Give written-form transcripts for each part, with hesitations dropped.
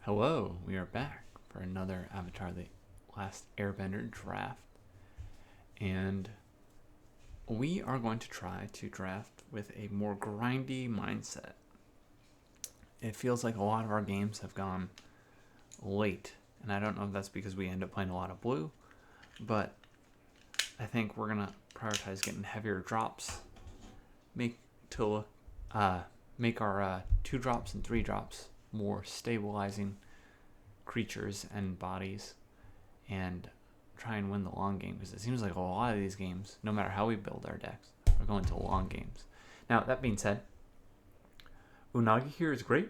Hello, we are back for another Avatar The Last Airbender draft, and we are going to try to draft with a more grindy mindset. It feels like a lot of our games have gone late, and I don't know if that's because we end up playing a lot of blue, but I think we're going to prioritize getting heavier drops, make our 2 drops and 3 drops more stabilizing creatures and bodies, and try and win the long game, because it seems like a lot of these games, no matter how we build our decks, are going to long games. Now, that being said, Unagi here is great.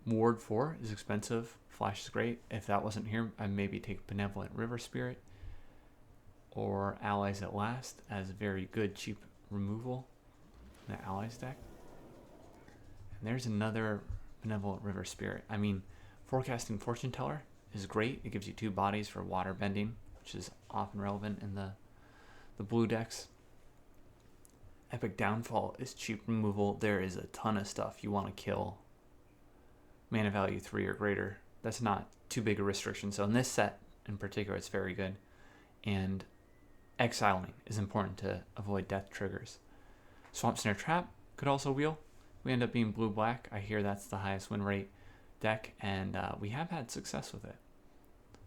Ward 4 is expensive. Flash is great. If that wasn't here, I'd maybe take Benevolent River Spirit or Allies at Last as very good, cheap removal in the Allies deck. And there's another Benevolent River Spirit. I mean, Forecasting Fortune Teller is great. It gives you 2 bodies for water bending, which is often relevant in the blue decks. Epic Downfall is cheap removal. There is a ton of stuff you want to kill. Mana value 3 or greater. That's not too big a restriction. So in this set in particular, it's very good. And exiling is important to avoid death triggers. Swamp Snare Trap could also wheel. We end up being blue-black. I hear that's the highest win rate deck, and we have had success with it.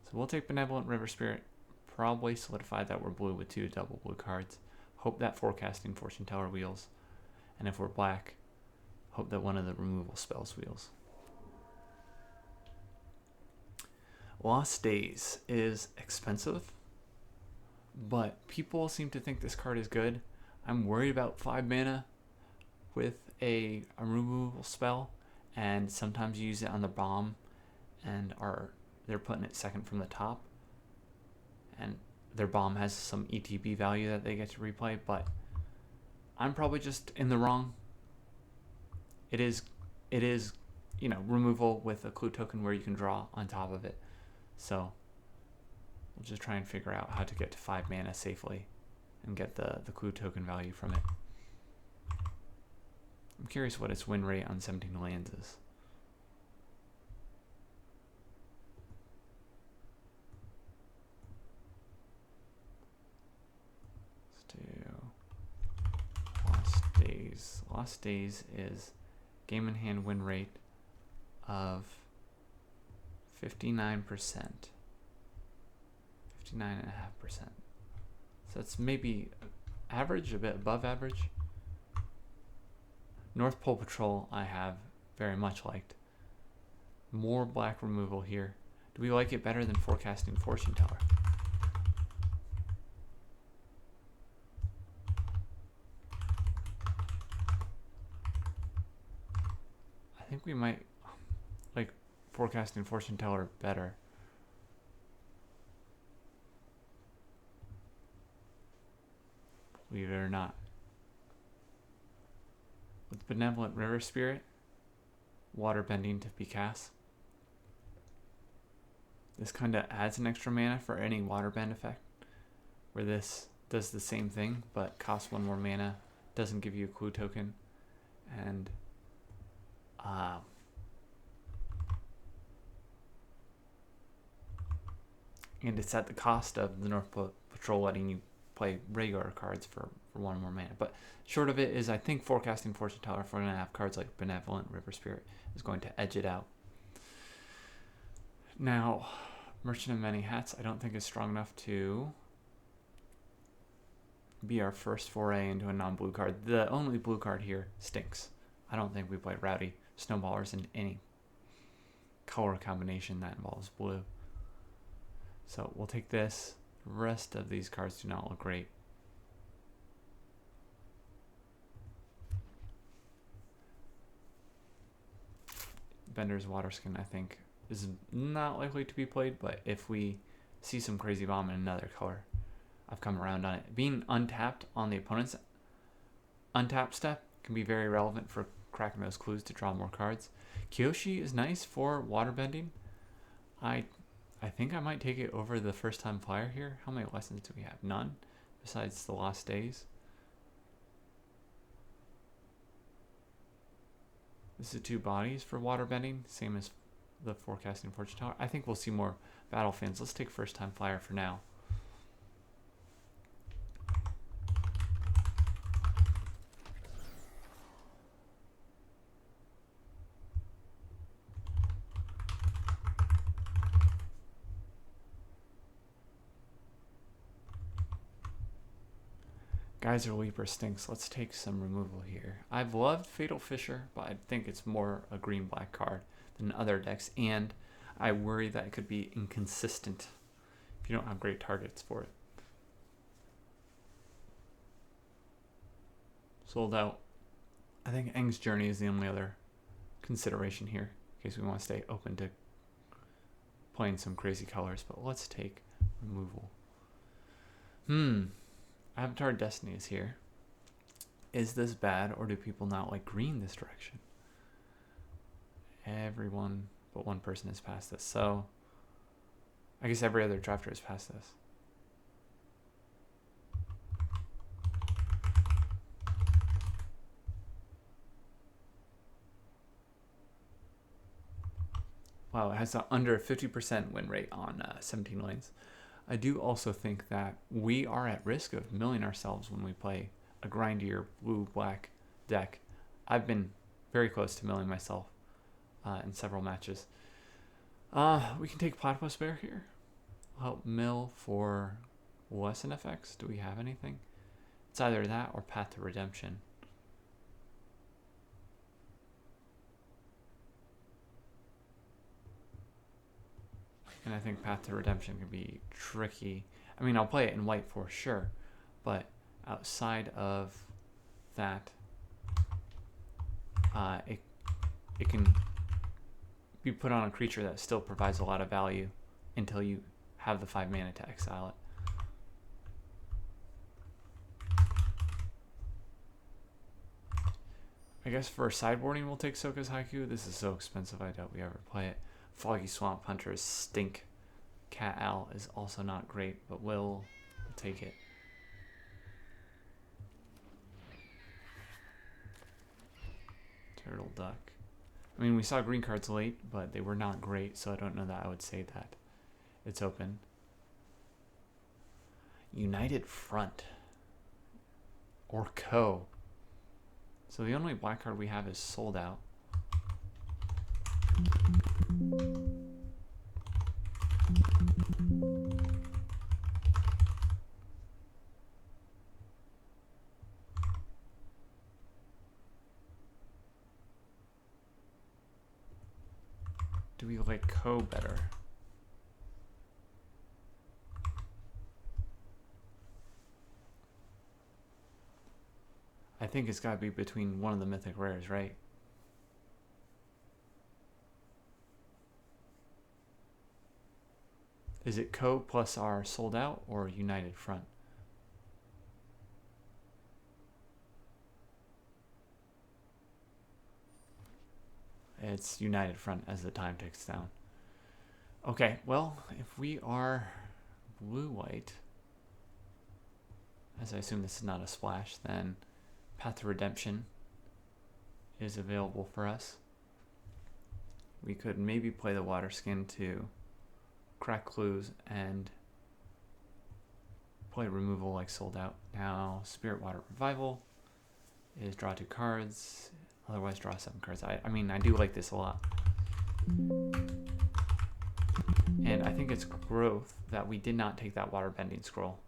So we'll take Benevolent River Spirit. Probably solidify that we're blue with 2 double blue cards. Hope that Forecasting Fortune Teller wheels. And if we're black, hope that one of the removal spells wheels. Lost Days is expensive, but people seem to think this card is good. I'm worried about 5 mana with a removal spell, and sometimes you use it on the bomb, and they're putting it second from the top, and their bomb has some ETB value that they get to replay, but I'm probably just in the wrong. It is, removal with a clue token where you can draw on top of it. So we'll just try and figure out how to get to 5 mana safely and get the clue token value from it. I'm curious what its win rate on 17 lands is. Let's do Lost Days. Lost Days is game in hand win rate of 59%. 59.5%. So it's maybe average, a bit above average. North Pole Patrol I have very much liked. More black removal here. Do we like it better than Forecasting Fortune Teller? I think we might like Forecasting Fortune Teller better. Believe it or not. With Benevolent River Spirit, water bending to be cast. This kind of adds an extra mana for any water bend effect, where this does the same thing but costs 1 more mana, doesn't give you a clue token, and it's at the cost of the North Patrol letting you play regular cards for 1 more mana. But short of it is, I think Forecasting Fortune Teller for 1.5 cards like Benevolent River Spirit is going to edge it out. Now, Merchant of Many Hats I don't think is strong enough to be our first foray into a non-blue card. The only blue card here stinks. I don't think we play Rowdy Snowballers in any color combination that involves blue. So we'll take this. The rest of these cards do not look great. Bender's Waterskin, I think, is not likely to be played, but if we see some crazy bomb in another color, I've come around on it. Being untapped on the opponent's untapped step can be very relevant for cracking those clues to draw more cards. Kyoshi is nice for water bending. I think I might take it over the first time flyer here. How many lessons do we have? None, besides the Lost Days. This is 2 bodies for waterbending, same as the forecasting fortune teller. I think we'll see more battle fans. Let's take first time flyer for now. Geyser Leaper stinks. Let's take some removal here. I've loved Fatal Fisher, but I think it's more a green-black card than other decks, and I worry that it could be inconsistent if you don't have great targets for it. Sold out. I think Eng's Journey is the only other consideration here, in case we want to stay open to playing some crazy colors, but let's take removal. Avatar Destiny is here. Is this bad, or do people not like green this direction? Everyone but one person has passed this, so I guess every other drafter has passed this. Wow, it has an under 50% win rate on 17 lanes. I do also think that we are at risk of milling ourselves when we play a grindier blue-black deck. I've been very close to milling myself in several matches. We can take Platypus Bear here. We'll help mill for Lesson effects. Do we have anything? It's either that or Path to Redemption. And I think Path to Redemption can be tricky. I mean, I'll play it in white for sure, but outside of that, it can be put on a creature that still provides a lot of value until you have the 5 mana to exile it. I guess for sideboarding, we'll take Soka's Haiku. This is so expensive, I doubt we ever play it. Foggy Swamp Hunters stink. Cat Owl is also not great, but we'll take it. Turtle Duck. I mean, we saw green cards late, but they were not great, so I don't know that I would say that. It's open. United Front. Or Co. So the only black card we have is Sold Out. Do we like Co better? I think it's got to be between one of the mythic rares, right? Is it Co plus our Sold Out or United Front? It's United Front as the time ticks down. Okay, well, if we are blue-white, as I assume this is not a splash, then Path to Redemption is available for us. We could maybe play the Water Skin to crack clues and play removal like Sold Out. Now, Spirit Water Revival is draw 2 cards, otherwise draw 7 cards. I mean, I do like this a lot. And I think it's growth that we did not take that Water Bending Scroll.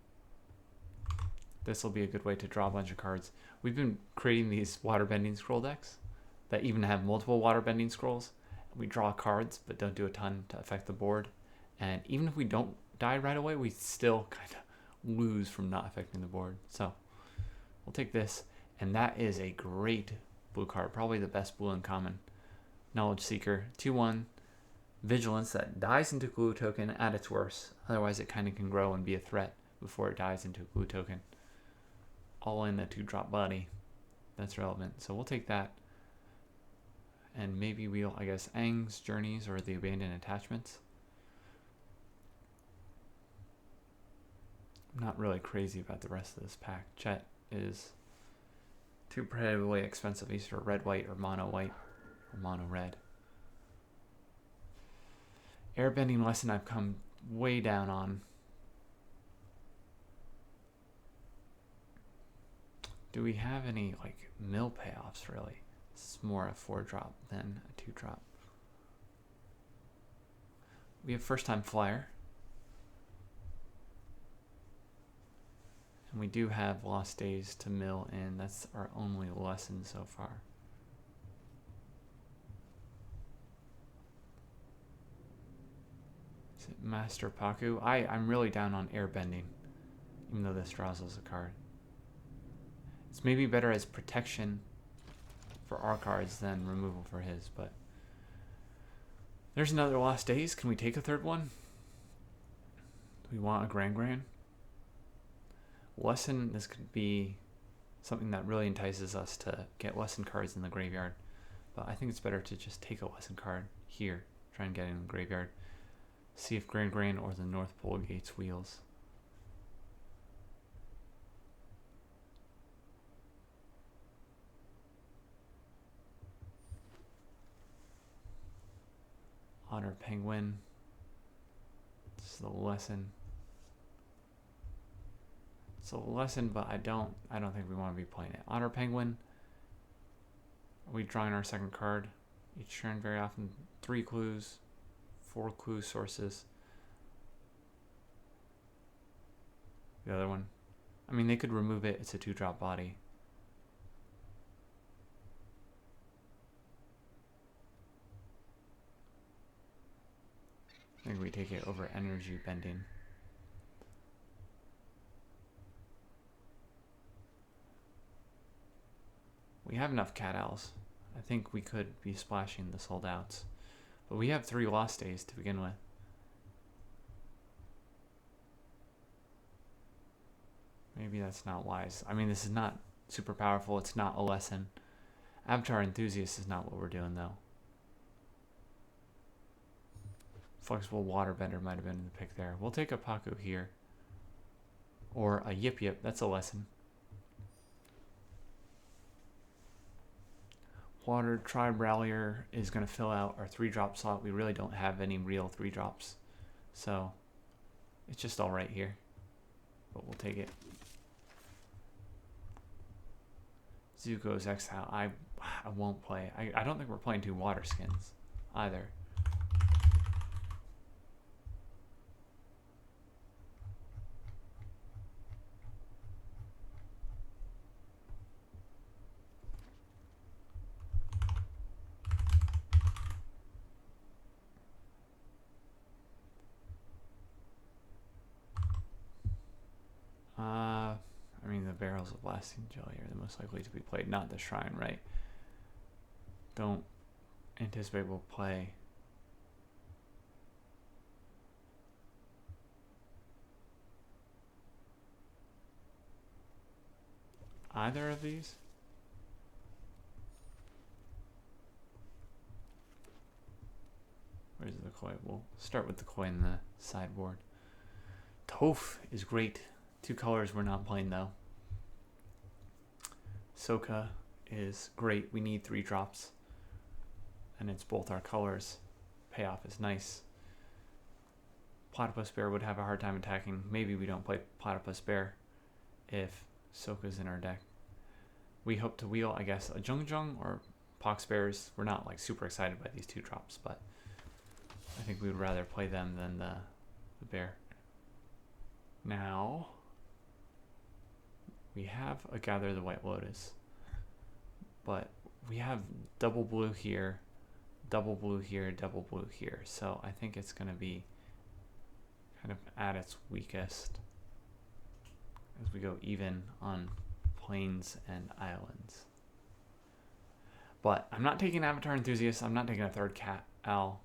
This will be a good way to draw a bunch of cards. We've been creating these Water Bending Scroll decks that even have multiple Water Bending Scrolls. We draw cards, but don't do a ton to affect the board. And even if we don't die right away, we still kind of lose from not affecting the board. So we'll take this. And that is a great blue card. Probably the best blue uncommon. Knowledge Seeker. 2/1. Vigilance that dies into glue token at its worst. Otherwise, it kind of can grow and be a threat before it dies into a glue token. All in the 2-drop body. That's relevant. So we'll take that. And maybe we'll, I guess, Aang's Journeys or the Abandoned Attachments. I'm not really crazy about the rest of this pack. Chet is too prohibitively expensive. He's for red, white, or mono white. or mono red. Airbending lesson I've come way down on. Do we have any like mill payoffs really? It's more a 4-drop than a 2-drop. We have first time flyer. And we do have lost days to mill in. That's our only lesson so far. Is it Master Paku? I'm really down on airbending, even though this draws us a card. It's maybe better as protection for our cards than removal for his, but there's another lost days. Can we take a third one? Do we want a Grand? Lesson, this could be something that really entices us to get lesson cards in the graveyard, but I think it's better to just take a lesson card here, try and get it in the graveyard, see if Grand or the North Pole Gates wheels. Otter Penguin. This is the lesson. It's a lesson, but I don't think we want to be playing it. Otter Penguin. Are we drawing our second card each turn very often? 3 clues, 4 clue sources. The other one. I mean, they could remove it. It's a 2-drop body. I think we take it over energy bending. We have enough cat owls. I think we could be splashing the sold outs. But we have 3 lost days to begin with. Maybe that's not wise. I mean, this is not super powerful. It's not a lesson. Avatar Enthusiast is not what we're doing, though. Flexible Waterbender might have been the pick there. We'll take a Paku here. Or a Yip Yip. That's a lesson. Water Tribe Rallier is going to fill out our 3-drop slot. We really don't have any real 3-drops. So it's just all right here. But we'll take it. Zuko's Exile. I won't play. I don't think we're playing 2 water skins either. I mean, the Barrels of Blasting Jelly are the most likely to be played, not the Shrine, right? Don't anticipate we'll play either of these. Where's the koi? We'll start with the koi in the sideboard. Toph is great. 2 colors we're not playing though. Soka is great. We need 3 drops. And it's both our colors. Payoff is nice. Platypus Bear would have a hard time attacking. Maybe we don't play Platypus Bear if Soka's in our deck. We hope to wheel, I guess, a Jung or Pox Bears. We're not like super excited by these 2 drops, but I think we would rather play them than the bear. Now we have a Gather the White Lotus, but we have double blue here, double blue here, double blue here. So I think it's going to be kind of at its weakest as we go even on plains and islands. But I'm not taking Avatar Enthusiast. I'm not taking a 3rd cat owl.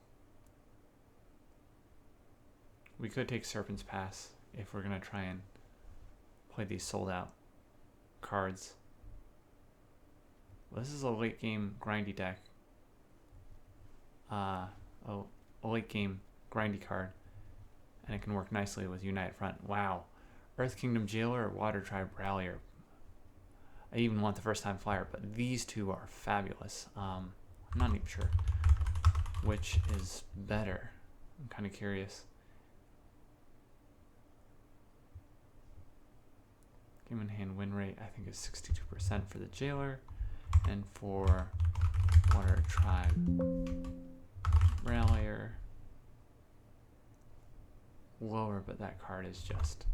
We could take Serpent's Pass if we're going to try and play these sold out cards. Well, this is a late game grindy deck. A late game grindy card. And it can work nicely with Unite Front. Wow. Earth Kingdom Jailer or Water Tribe Rallier. I even want the first time flyer, but these 2 are fabulous. I'm not even sure which is better. I'm kind of curious. Game in hand win rate, I think, is 62% for the Jailer, and for Water Tribe Rallier, lower, but that card is just,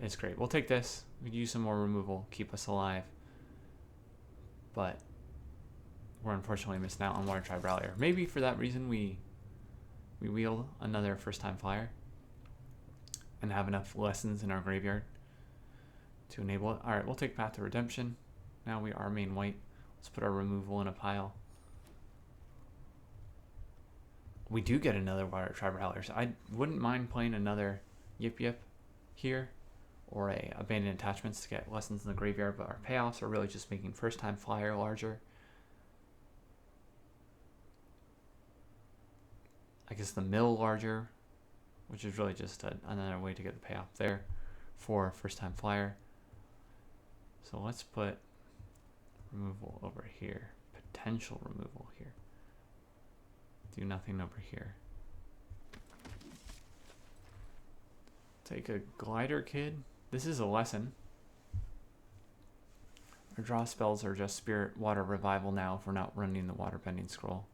it's great. We'll take this. We could use some more removal, keep us alive, but we're unfortunately missing out on Water Tribe Rallier. Maybe for that reason we wheel another first time flyer and have enough lessons in our graveyard to enable it. Alright, we'll take Path to Redemption. Now we are main white. Let's put our removal in a pile. We do get another Water Tribe Rallier, so I wouldn't mind playing another Yip Yip here, or a Abandoned Attachments to get lessons in the graveyard, but our payoffs are really just making first time flyer larger. I guess the mill larger, which is really just another way to get the payoff there for first time flyer. So let's put removal over here, potential removal here. Do nothing over here. Take a Glider Kid. This is a lesson. Our draw spells are just Spirit Water Revival now if we're not running the Water Bending Scroll.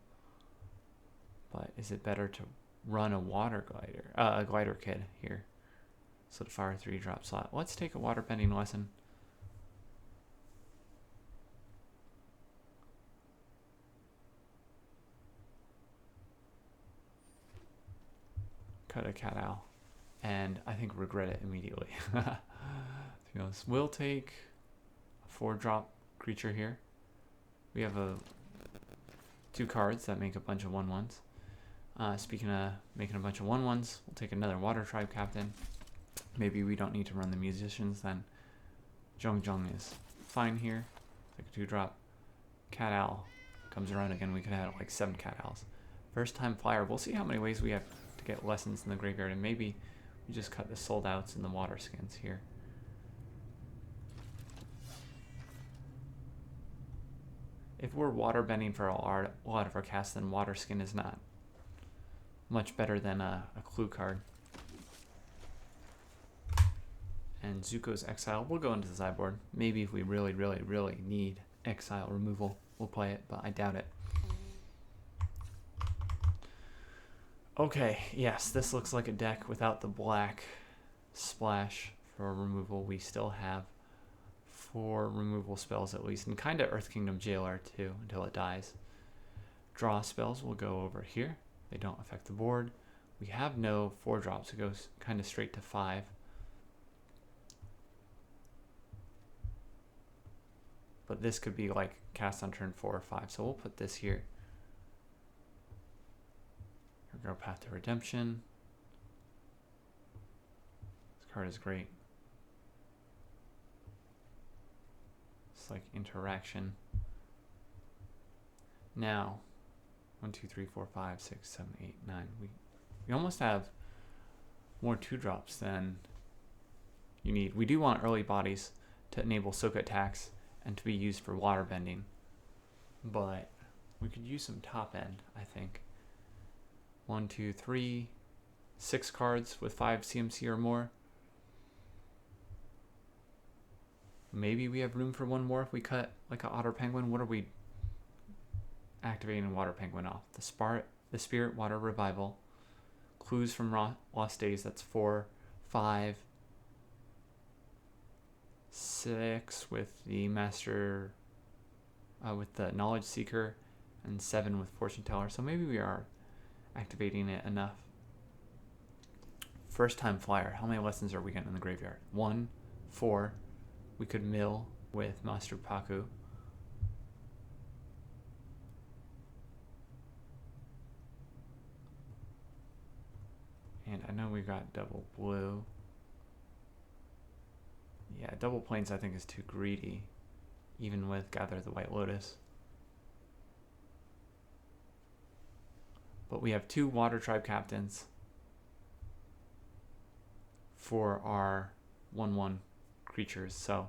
But is it better to run a a Glider Kid here? So to fire 3-drop slot. Let's take a Water Bending lesson. Cut a Cat Owl. And I think regret it immediately. To be honest, we'll take a 4-drop creature here. We have 2 cards that make a bunch of 1/1s. Speaking of making a bunch of 1/1s, we'll take another Water Tribe Captain. Maybe we don't need to run the Musicians then. Jung Jung is fine here. Take a 2-drop. Cat Owl comes around again. We could have like 7 Cat Owls. First time flyer. We'll see how many ways we have to get lessons in the graveyard, and maybe we just cut the sold outs and the water skins here. If we're water bending for a lot of our casts, then water skin is not much better than a clue card. And Zuko's Exile will go into the sideboard. Maybe if we really, really, really need exile removal, we'll play it, but I doubt it. Okay, yes, this looks like a deck without the black splash for removal. We still have 4 removal spells at least, and kind of Earth Kingdom Jailer too until it dies. Draw spells will go over here. They don't affect the board. We have no 4-drops. It goes kind of straight to 5. But this could be like cast on turn 4 or 5. So we'll put this here. Here we go, Path to Redemption. This card is great. It's like interaction. Now, 1, 2, 3, 4, 5, 6, 7, 8, 9. We almost have more 2-drops than you need. We do want early bodies to enable Soka attacks and to be used for water bending. But we could use some top end, I think. 1, 2, 3, 6 cards with 5 CMC or more. Maybe we have room for 1 more if we cut like an Otter Penguin. What are we activating Water Penguin off? The Spirit Water Revival. Clues from Lost Days, that's 4, 5, 6 with the Master, with the Knowledge Seeker, and 7 with Fortune Teller. So maybe we are activating it enough. First time flyer. How many lessons are we getting in the graveyard? 1, 4. We could mill with Master Paku. And I know we got double blue. Yeah, double plains I think is too greedy, even with Gather the White Lotus. But we have 2 Water Tribe Captains for our 1/1 creatures, so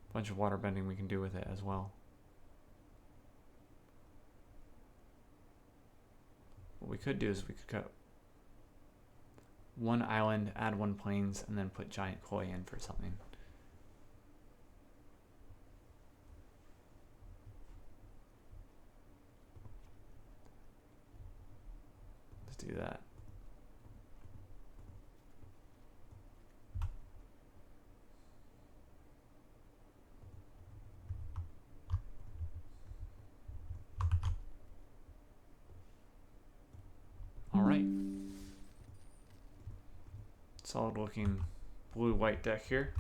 a bunch of water bending we can do with it as well. could do is we could go 1 island, add 1 plains, and then put giant koi in for something. Let's do that. All right. Solid looking blue-white deck here.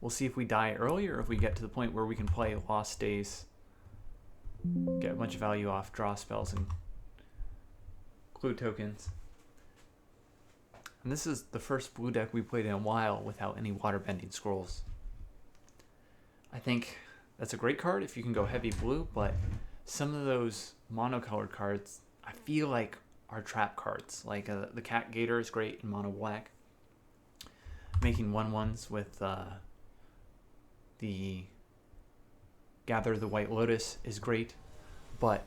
We'll see if we die early or if we get to the point where we can play Lost Days, get a bunch of value off, draw spells, and clue tokens. And this is the first blue deck we played in a while without any waterbending scrolls. I think that's a great card if you can go heavy blue, but some of those monocolored cards I feel like are trap cards. Like the Cat Gator is great in mono black. Making 1/1s with the Gather the White Lotus is great, but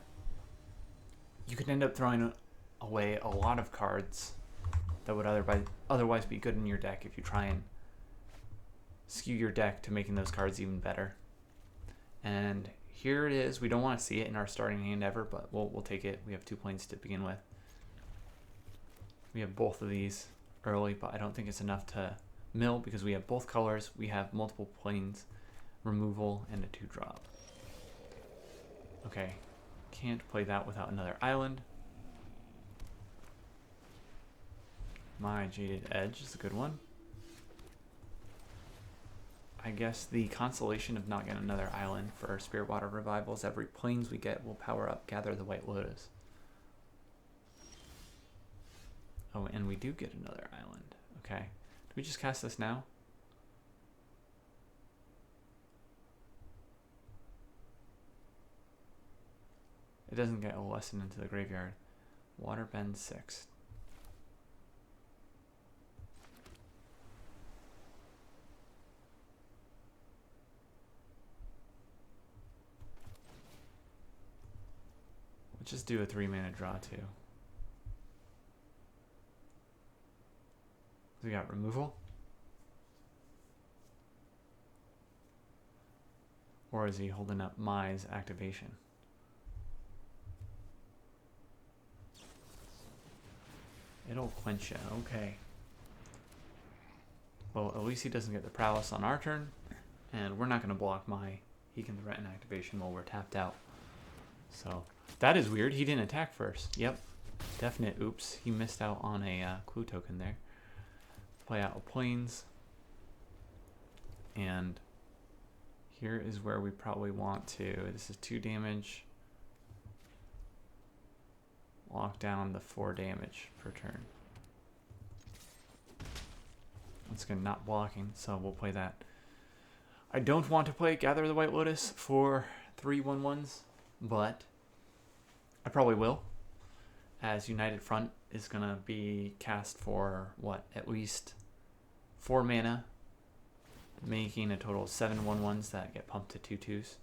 you could end up throwing away a lot of cards that would otherwise be good in your deck if you try and skew your deck to making those cards even better. And here it is. We don't want to see it in our starting hand ever, but we'll take it. We have 2 plains to begin with. We have both of these early, but I don't think it's enough to mill because we have both colors. We have multiple plains, removal, and a 2-drop. Okay, can't play that without another island. My Jaded Edge is a good one. I guess the consolation of not getting another island for Spirit Water Revival is every plains we get will power up Gather the White Lotus. Oh, and we do get another island. Okay. Do we just cast this now? It doesn't get a lesson into the graveyard. Waterbend 6. Let's just do a 3-mana draw too. We got removal. Or is he holding up Mai's activation? It'll quench it. Okay. Well, at least he doesn't get the prowess on our turn. And we're not going to block Mai. He can threaten activation while we're tapped out. So, that is weird. He didn't attack first. Yep. Definite oops. He missed out on a clue token there. Play out of plains. And here is where we probably want to. This is 2 damage. Lock down the 4 damage per turn. It's good, not blocking, so we'll play that. I don't want to play Gather the White Lotus for 3/1/1s, but I probably will, as United Front is going to be cast for, what, at least 4 mana, making a total of 7 1/1s that get pumped to 2/2s.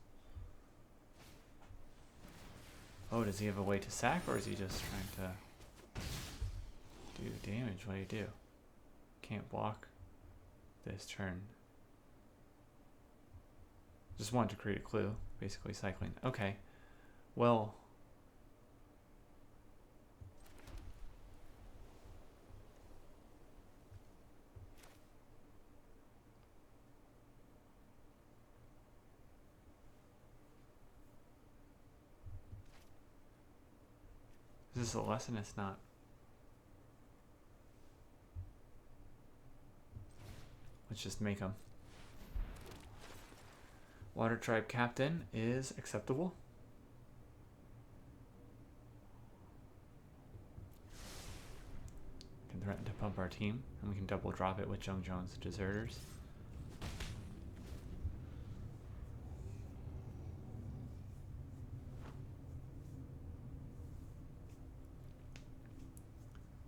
Oh, does he have a way to sack, or is he just trying to do damage? What do you do? Can't block this turn. Just wanted to create a clue, basically cycling. Okay, well, is this a lesson? It's not. Let's just make them. Water Tribe Captain is acceptable. Can threaten to pump our team, and we can double drop it with Jung Jones Deserters.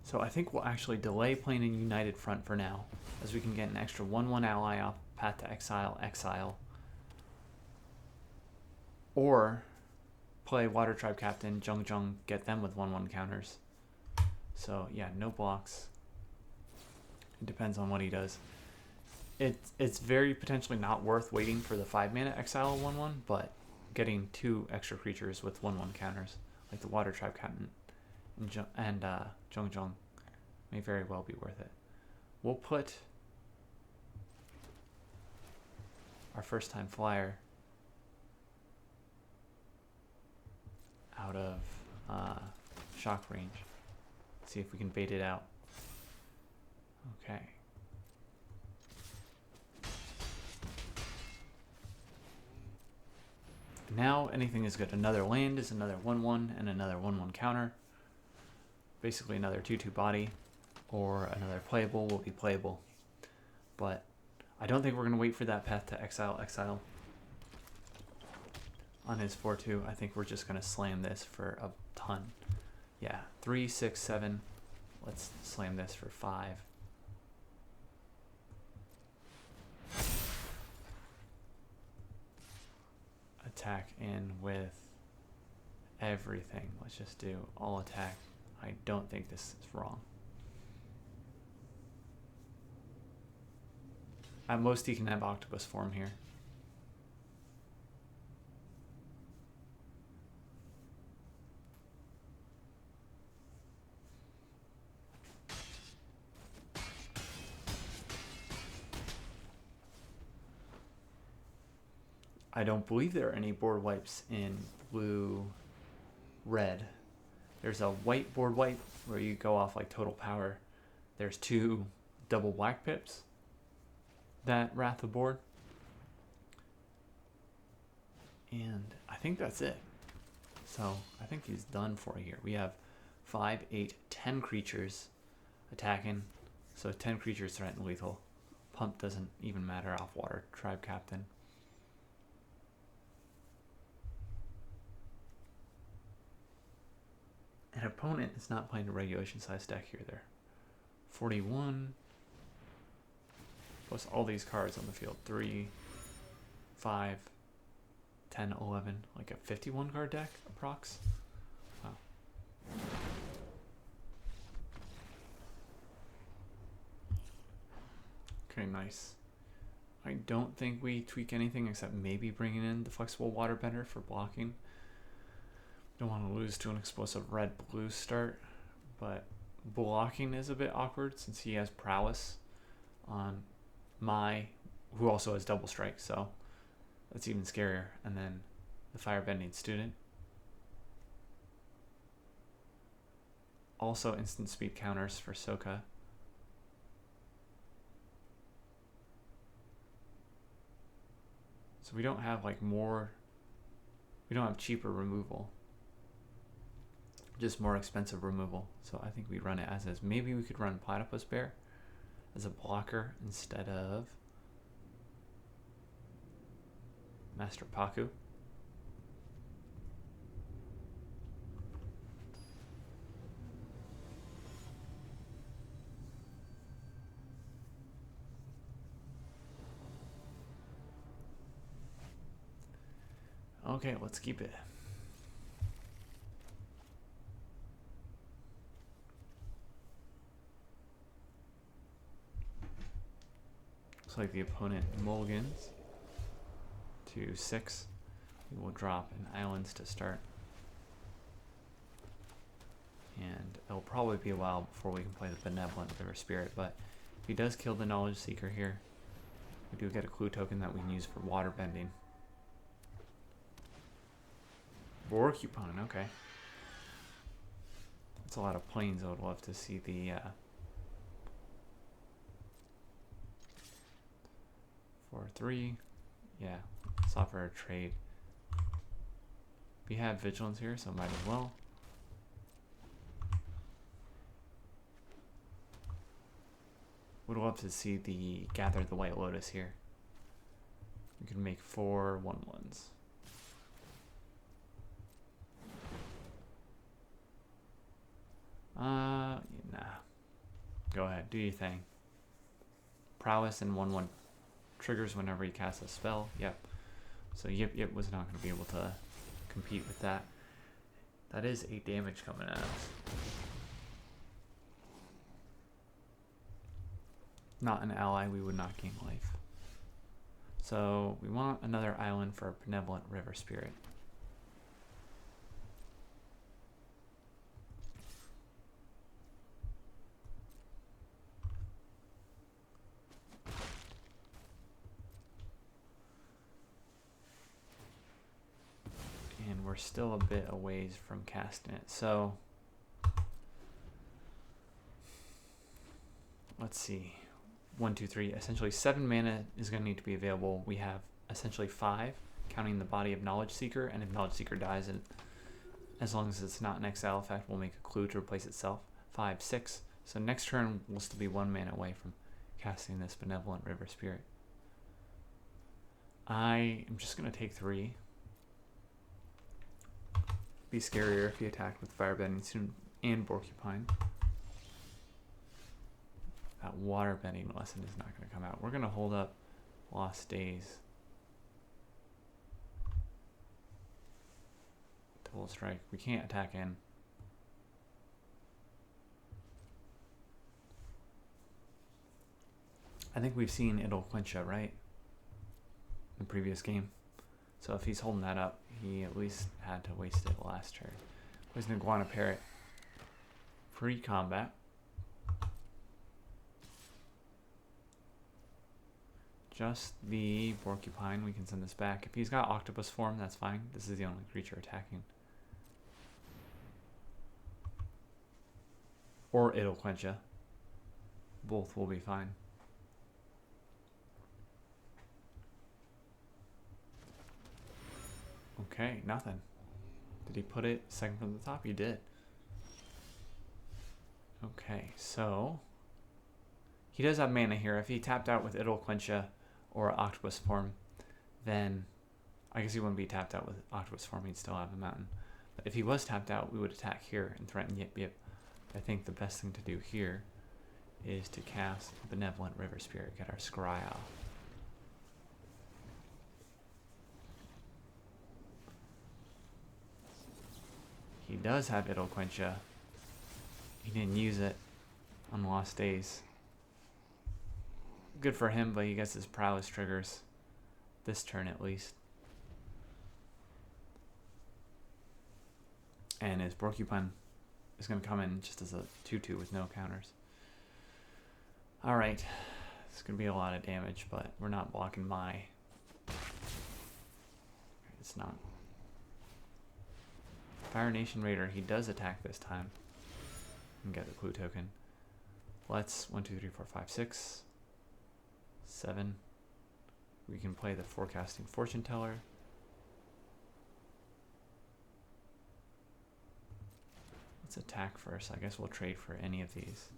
So I think we'll actually delay playing in United Front for now, as we can get an extra 1/1 ally off Path to Exile, Exile. Or play Water Tribe Captain, Jung Jung, get them with 1/1 counters. So yeah, no blocks. It depends on what he does. It's very potentially not worth waiting for the 5-mana exile 1/1, but getting 2 extra creatures with 1/1 counters, like the Water Tribe Captain and Jung Jung, may very well be worth it. We'll put our first time flyer out of shock range. See if we can bait it out. Okay. Now anything is good. Another land is another 1/1 and another 1/1 counter. Basically another 2/2 body or another playable will be playable. But I don't think we're going to wait for that path to exile on his 4/2. I think we're just going to slam this for a ton. Yeah, 3, 6, 7. Let's slam this for 5. Attack in with everything. Let's just do all attack. I don't think this is wrong. At most he can have octopus form here. I don't believe there are any board wipes in blue-red. There's a white board wipe where you go off like total power. There's 2 double black pips that wrath the board. And I think that's it. So I think he's done for here. We have 5, 8, 10 creatures attacking. So 10 creatures threaten lethal. Pump doesn't even matter off Water Tribe Captain. An opponent is not playing a regulation size deck here. They're 41 plus all these cards on the field. 3, 5, 10, 11. Like a 51 card deck approx. Wow. Okay, nice. I don't think we tweak anything except maybe bringing in the flexible Waterbender for blocking. Don't want to lose to an explosive red-blue start, but blocking is a bit awkward since he has prowess on who also has double strike, so that's even scarier. And then the firebending student. Also instant speed counters for Soka. So we don't have we don't have cheaper removal. Just more expensive removal. So I think we run it as is. Maybe we could run Platypus Bear as a blocker instead of Master Paku. Okay, let's keep it. Looks like the opponent mulligans to 6. We will drop an islands to start. And it'll probably be a while before we can play the Benevolent River Spirit, but if he does kill the Knowledge Seeker here, we do get a clue token that we can use for water bending. War Coupon, okay. That's a lot of planes. I would love to see the 4/3. Yeah, software trade. We have vigilance here, so might as well. Would love to see the Gather the White Lotus here. We can make 4 1/1s. Nah. Go ahead, do your thing. Prowess and 1/1 triggers whenever he casts a spell. Yep. So Yip was not going to be able to compete with that. That is 8 damage coming at us. Not an ally, we would not gain life. So we want another island for a Benevolent River Spirit. And we're still a bit a ways from casting it. So let's see. 1, 2, 3. Essentially 7 mana is going to need to be available. We have essentially 5, counting the body of Knowledge Seeker, and if Knowledge Seeker dies, as long as it's not an exile effect, we'll make a clue to replace itself. 5, 6. So next turn we'll still be 1 mana away from casting this Benevolent River Spirit. I am just going to take 3. Be scarier if he attacked with Firebending soon and Porcupine. That water bending lesson is not going to come out. We're going to hold up Lost Days. Double strike. We can't attack in. I think we've seen It'll Quencha, right? In the previous game. So if he's holding that up, he at least had to waste it last turn. Poison Iguana Parrot. Free combat. Just the Porcupine, we can send this back. If he's got Octopus form, that's fine. This is the only creature attacking. Or It'll Quencha. Both will be fine. Okay, nothing. Did he put it second from the top? He did. Okay, so he does have mana here. If he tapped out with It'll Quencha or Octopus form, then I guess he wouldn't be tapped out with Octopus form. He'd still have a mountain. But if he was tapped out, we would attack here and threaten Yip Yip. I think the best thing to do here is to cast Benevolent River Spirit, get our scry off. He does have It'll Quencha. He didn't use it on Lost Days. Good for him, but he gets his prowess triggers this turn at least. And his Porcupine is going to come in just as a 2/2 with no counters. Alright, it's going to be a lot of damage, but we're not blocking my... It's not. Fire Nation Raider, he does attack this time. And get the clue token. Let's 1, 2, 3, 4, 5, 6, 7. We can play the Forecasting Fortune Teller. Let's attack first. I guess we'll trade for any of these.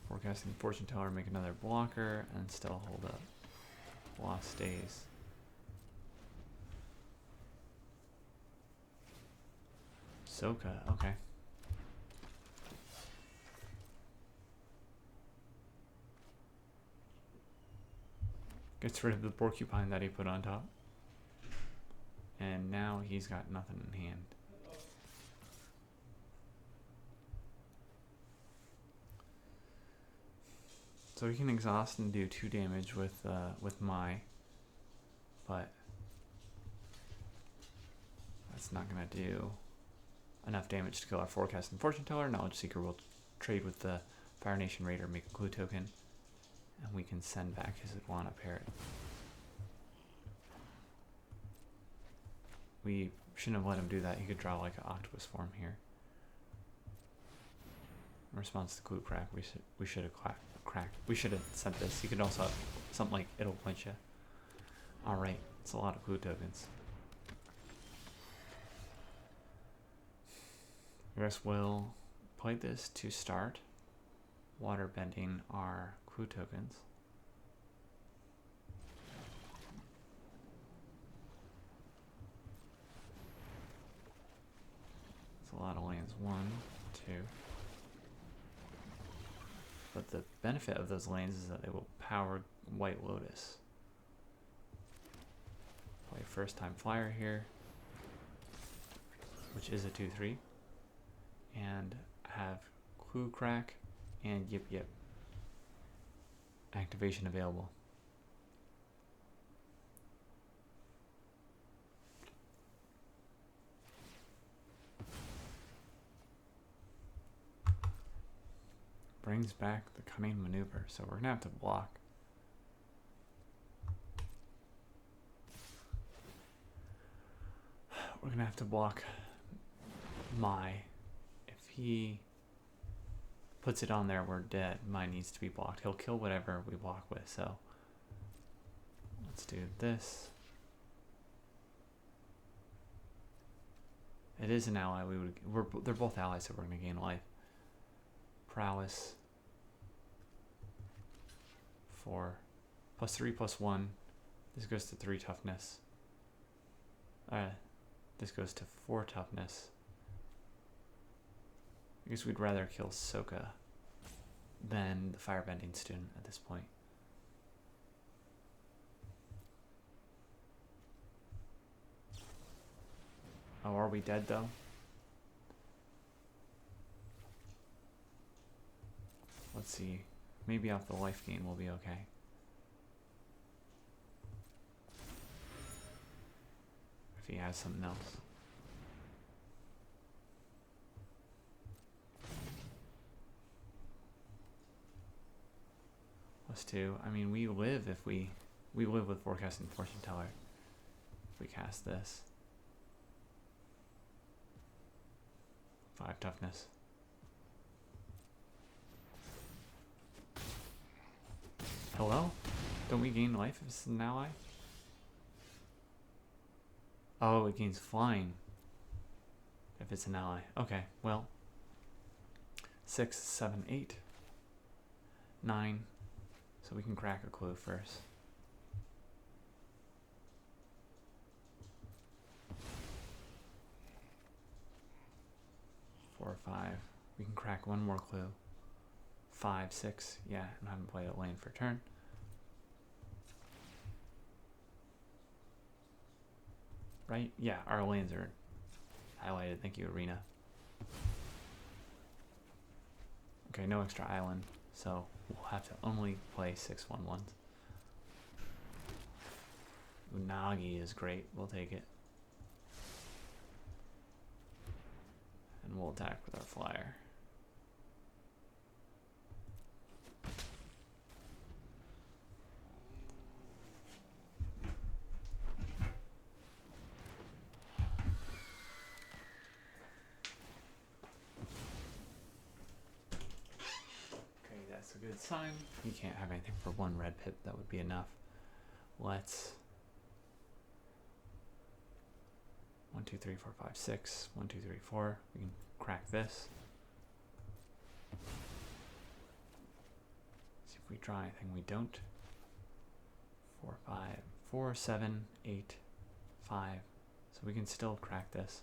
Forecasting Fortune Teller, make another blocker, and still hold up Lost Days. Soka, okay. Gets rid of the Porcupine that he put on top. And now he's got nothing in hand. So he can exhaust and do 2 damage with Mai, but that's not gonna do enough damage to kill our Forecasting Fortune Teller. Knowledge Seeker will trade with the Fire Nation Raider, make a clue token, and we can send back his Iguana Parrot. We shouldn't have let him do that. He could draw like an Octopus form here. In response to Clue Crack, we should have cracked. We should have sent this. He could also have something like It'll Quencha. Alright, it's a lot of clue tokens. I guess we'll play this to start water bending our clue tokens. It's a lot of lands. 1, 2. But the benefit of those lands is that they will power White Lotus. Play first time flyer here, which is a 2/3, and have Clue Crack and Yip Yip activation available. Brings back the Cunning Maneuver, so we're gonna have to block. We're gonna have to block Mai. If he puts it on there, we're dead. Mai needs to be blocked. He'll kill whatever we block with, so let's do this. It is an ally. They're both allies, so we're gonna gain life. Prowess. 4 +3/+1. This goes to 3 toughness. This goes to 4 toughness. I guess we'd rather kill Soka than the Firebending student at this point. Oh, are we dead though? Let's see. Maybe off the life gain we'll be okay. If he has something else. +2. I mean, we live if we live with Forecasting Fortune Teller. If we cast this. 5 toughness. Hello? Don't we gain life if it's an ally? Oh, it gains flying if it's an ally. Okay, well. 6, 7, 8, 9. So we can crack a clue first. Four, 5. We can crack one more clue. 5, 6. Yeah, I haven't played a lane for turn. Right? Yeah, our lanes are highlighted. Thank you, Arena. Okay, no extra island, so we'll have to only play 6/1/1s. Unagi is great. We'll take it. And we'll attack with our flyer. That's a good sign. You can't have anything for 1 red pip. That would be enough. Let's 1, 2, 3, 4, 5, 6. 1, 2, 3, 4. We can crack this. See if we draw anything. We don't. 4, 5, 4, 7, 8, 5. So we can still crack this.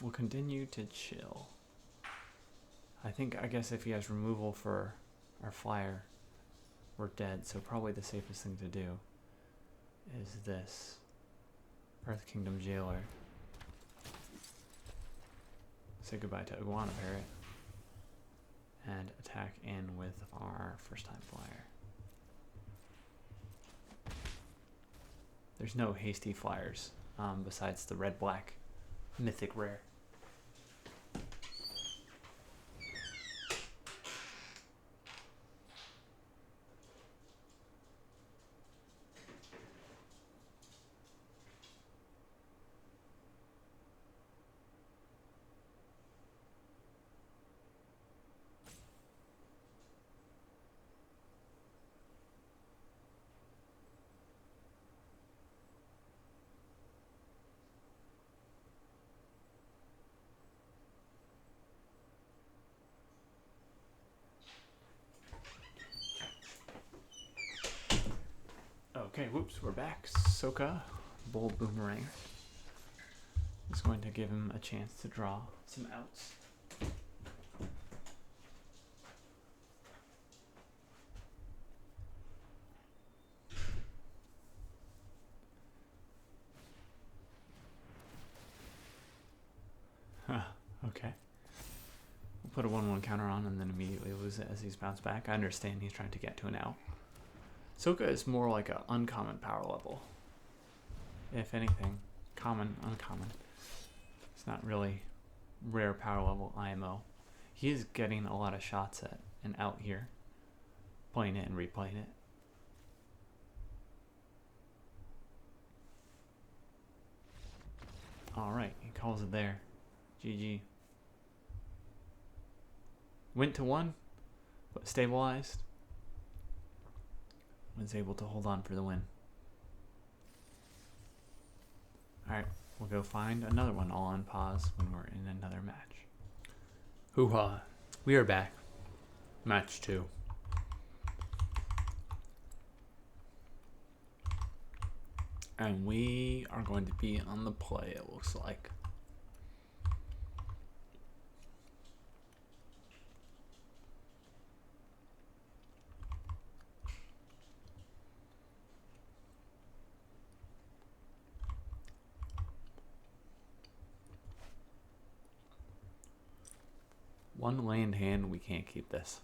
We'll continue to chill. I guess if he has removal for our flyer, we're dead. So probably the safest thing to do is this. Earth Kingdom Jailer. Say goodbye to Iguana Parrot. And attack in with our first time flyer. There's no hasty flyers besides the red-black mythic rare. Okay, whoops, we're back. Soka, Bold Boomerang, is going to give him a chance to draw some outs. Huh, okay. We'll put a 1/1 counter on and then immediately lose it as he's bounced back. I understand he's trying to get to an out. Soka is more like an uncommon power level. If anything, common, uncommon. It's not really rare power level IMO. He is getting a lot of shots at an out here. Playing it and replaying it. Alright, he calls it there. GG. Went to 1, but stabilized. Was able to hold on for the win. Alright, we'll go find another one all on pause when we're in another match. Hoo-ha. We are back. Match 2. And we are going to be on the play, it looks like. One land hand, we can't keep this.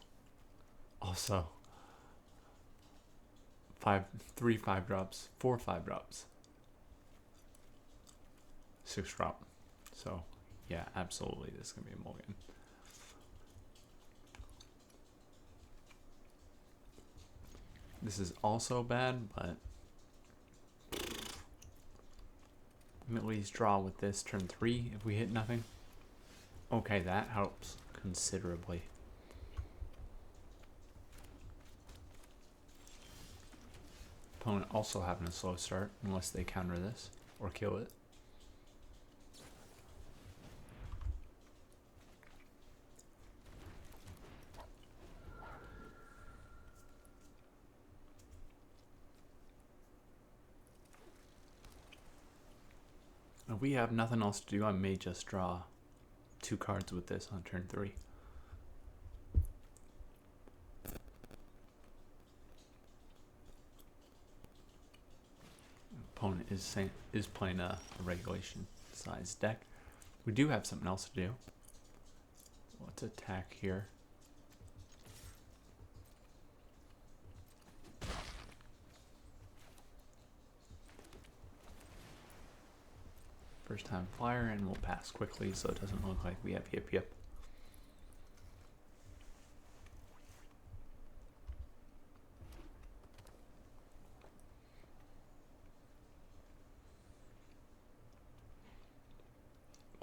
Also, 3 5-drops, 4 5-drops, 6-drop. So, yeah, absolutely, this is gonna be a mulligan. This is also bad, but we at least draw with this turn 3 if we hit nothing. Okay, that helps considerably. Opponent also having a slow start unless they counter this or kill it. If we have nothing else to do, I may just draw 2 cards with this on turn 3. Opponent is playing a regulation size deck. We do have something else to do. Let's attack here. First time flyer, and we'll pass quickly so it doesn't look like we have yip.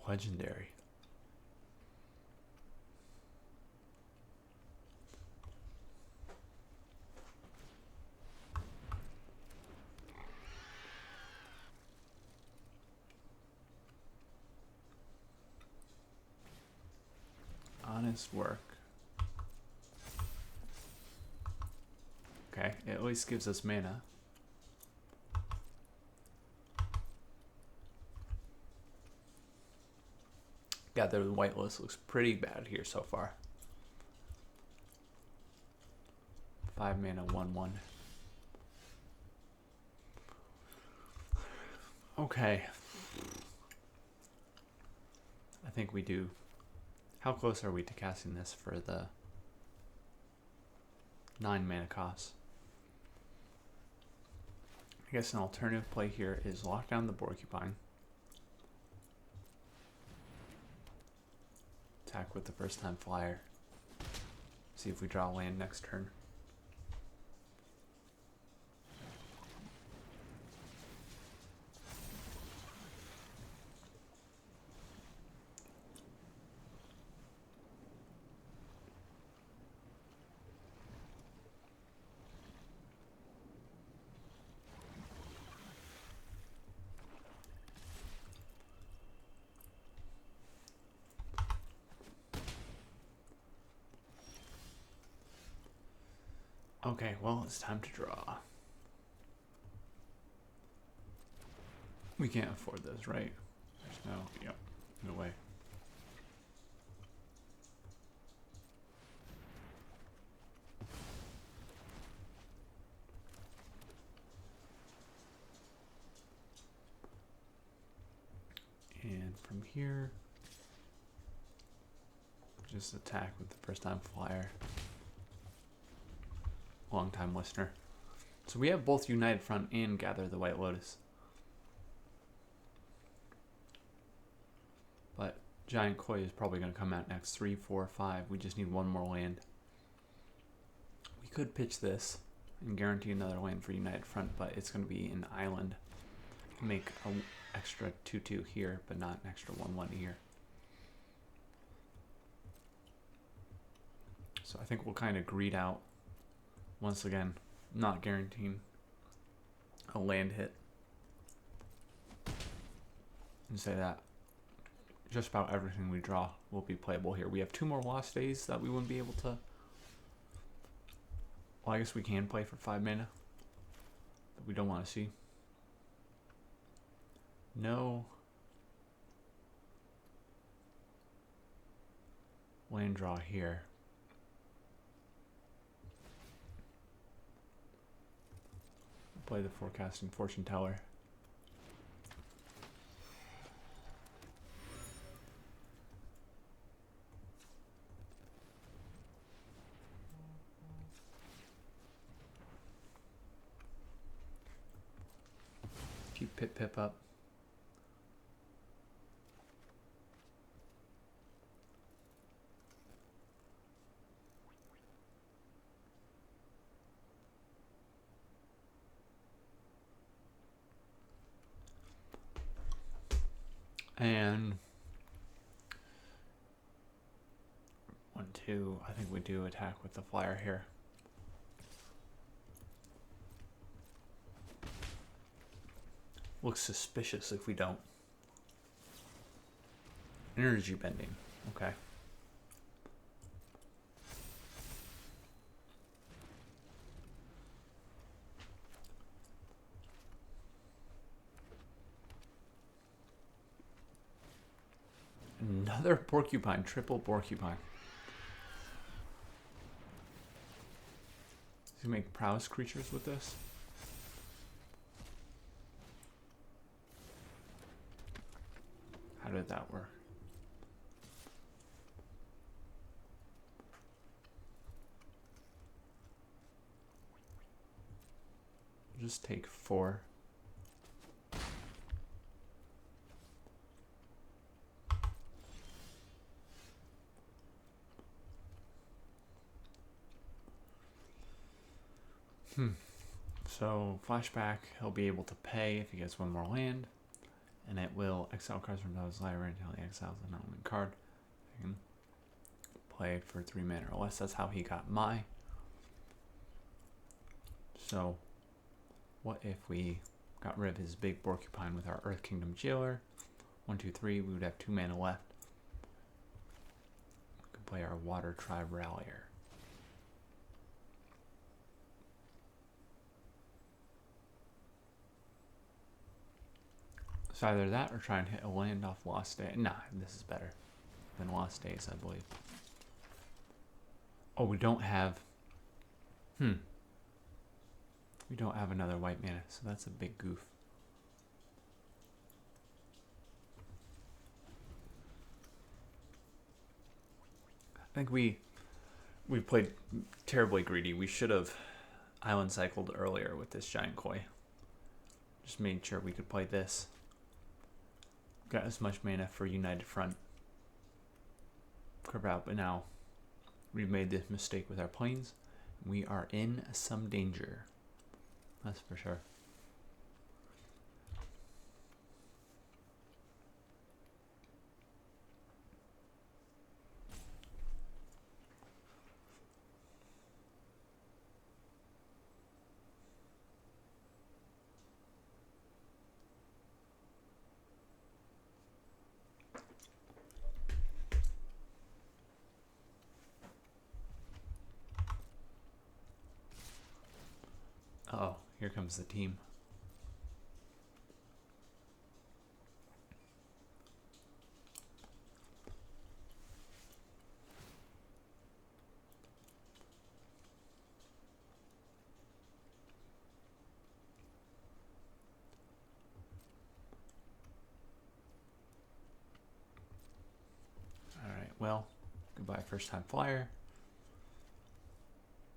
Legendary. Honest work. Okay, it at least gives us mana. Gather the white list looks pretty bad here so far. 5 mana, 1/1. Okay. I think we do. How close are we to casting this for the 9 mana cost? I guess an alternative play here is lock down the Porcupine. Attack with the first time flyer. See if we draw land next turn. Okay, well, it's time to draw. We can't afford this, right? There's no, yep, no way. And from here, just attack with the first time flyer. Long time listener. So we have both United Front and Gather the White Lotus. But Giant Koi is probably going to come out next. 3, 4, 5. We just need one more land. We could pitch this and guarantee another land for United Front, but it's going to be an island. Make an extra 2/2 here, but not an extra 1/1 here. So I think we'll kind of greed out. Once again, not guaranteeing a land hit. And say that just about everything we draw will be playable here. We have 2 more lost days that we wouldn't be able to. Well, I guess we can play for 5 mana. But we don't want to see. No land draw here. Play the Forecasting Fortune Teller. Keep Pip up. And 1, 2. I think we do attack with the flyer here. Looks suspicious if we don't. Energy bending. Okay. Another porcupine, triple porcupine. Does he make prowess creatures with this? How did that work? Just take 4. So flashback, he'll be able to pay if he gets 1 more land, and it will exile cards from his library until he exiles the non-land card. You can play it for 3 mana or less. That's how he got my. So what if we got rid of his big porcupine with our Earth Kingdom Jailer? 1, 2, 3. We would have 2 mana left. We could play our Water Tribe Rallier. It's either that or try and hit a land off Lost Day. Nah, this is better than Lost Days, I believe. Oh, we don't have... We don't have another white mana, so that's a big goof. I think we played terribly greedy. We should have island cycled earlier with this Giant Koi. Just made sure we could play this. Got as much mana for United Front. Curve out, but now we've made this mistake with our planes. We are in some danger. That's for sure. Oh, here comes the team. well. Goodbye, first time flyer.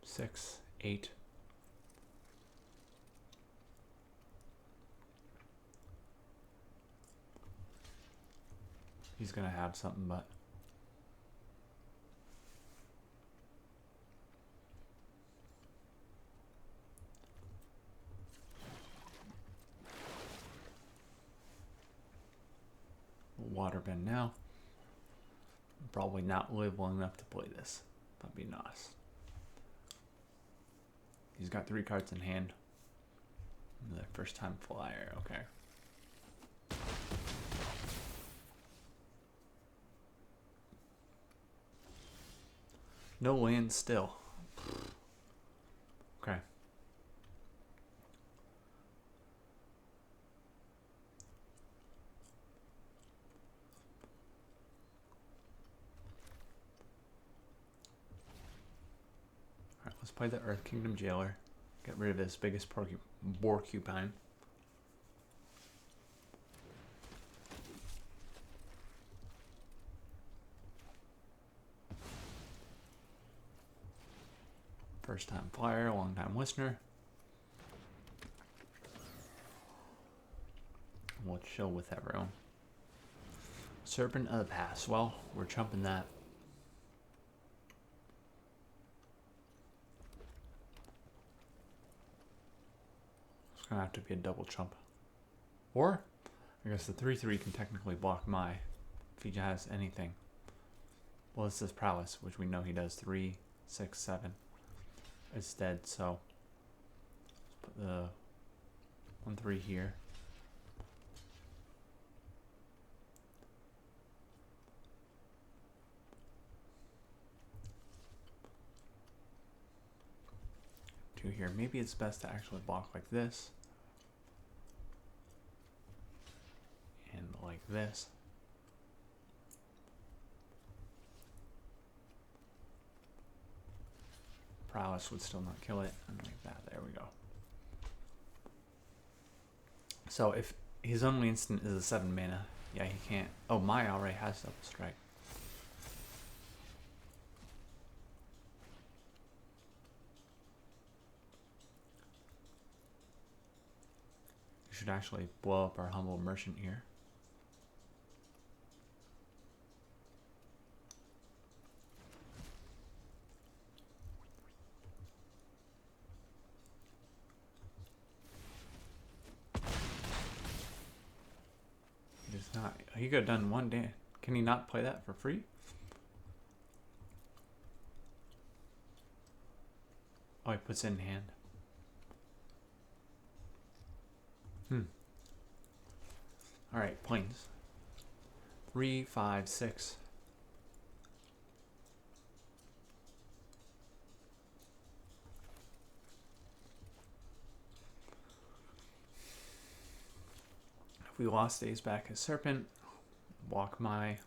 6, 8. He's gonna have something, but waterbend now. Probably not live long enough to play this. That'd be nice. He's got 3 cards in hand. The first time flyer, okay. No land still. Okay. Alright, let's play the Earth Kingdom Jailer. Get rid of his biggest porcupine. First time flyer, long time listener. We'll chill with everyone. Serpent of the Past. Well, we're chumping that. It's gonna have to be a double chump. Or, I guess the 3/3 can technically block my, if he has anything. Well, it's this prowess, which we know he does 3, 6, 7. It's dead, so let's put the 1/3 here. Two here. Maybe it's best to actually block like this. And like this. Prowess would still not kill it. And like that. There we go. So if his only instant is a 7 mana, yeah, he can't. Oh, Maya already has double strike. We should actually blow up our humble merchant here. Not, he could have done one day. Can he not play that for free? Oh, he puts it in hand. Alright, planes. 3, 5, 6. If we lost days back as Serpent, walk my.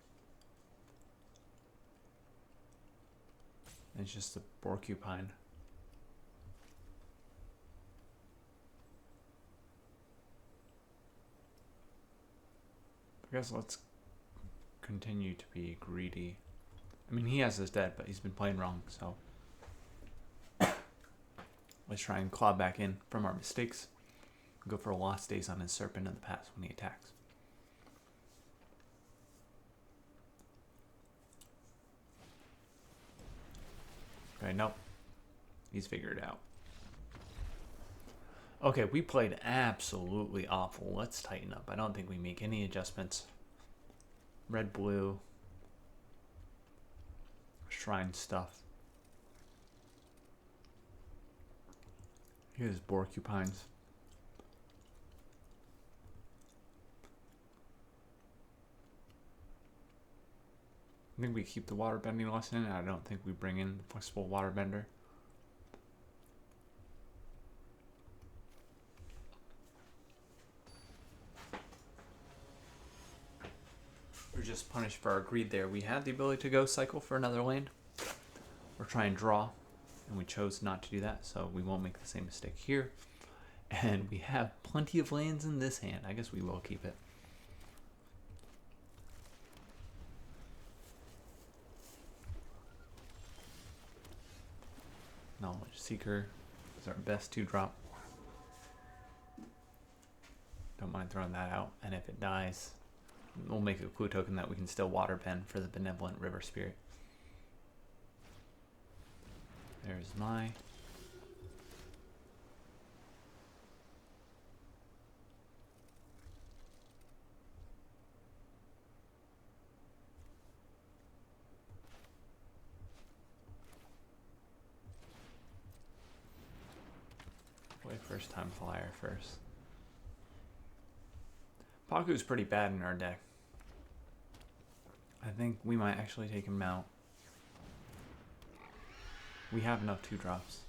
It's just a porcupine. I guess let's continue to be greedy. I mean, he has his dead, but he's been playing wrong, so let's try and claw back in from our mistakes. Go for a lost days on his Serpent in the Past when he attacks. Okay, nope. He's figured it out. Okay, we played absolutely awful. Let's tighten up. I don't think we make any adjustments. Red, blue. Shrine stuff. Here's porcupines. I think we keep the waterbending lesson, and I don't think we bring in the flexible waterbender. We're just punished for our greed there. We had the ability to go cycle for another land, or try and draw, and we chose not to do that, so we won't make the same mistake here. And we have plenty of lands in this hand. I guess we will keep it. Seeker is our best 2-drop. Don't mind throwing that out. And if it dies, we'll make a clue token that we can still water pen for the Benevolent River Spirit. There's my... Play first time flyer first. Paku's pretty bad in our deck. I think we might actually take him out. We have enough 2-drops.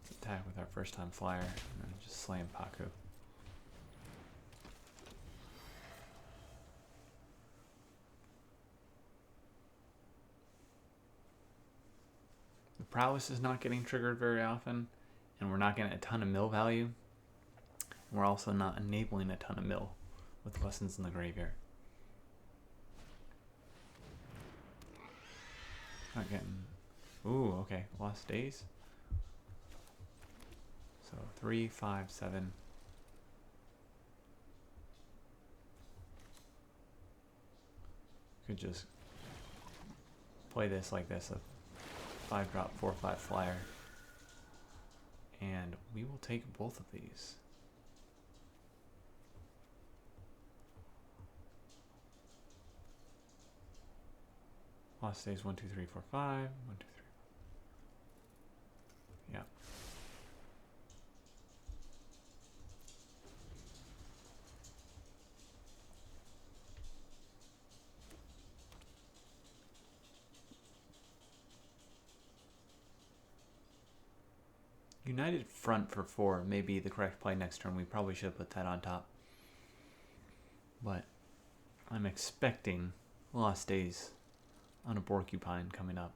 Let's attack with our first time flyer and then just slam Paku. The prowess is not getting triggered very often, and we're not getting a ton of mill value. We're also not enabling a ton of mill with Lessons in the Graveyard. Not getting... Ooh, okay. Lost Days. So 3, 5, 7. Could just play this like this. A 5-drop, 4/5 flyer. And we will take both of these. Lost Days 1, 2, 3, 4, 5. 1, 2, 3. Yeah. United Front for 4 may be the correct play next turn. We probably should have put that on top. But I'm expecting Lost Days on a Porcupine coming up.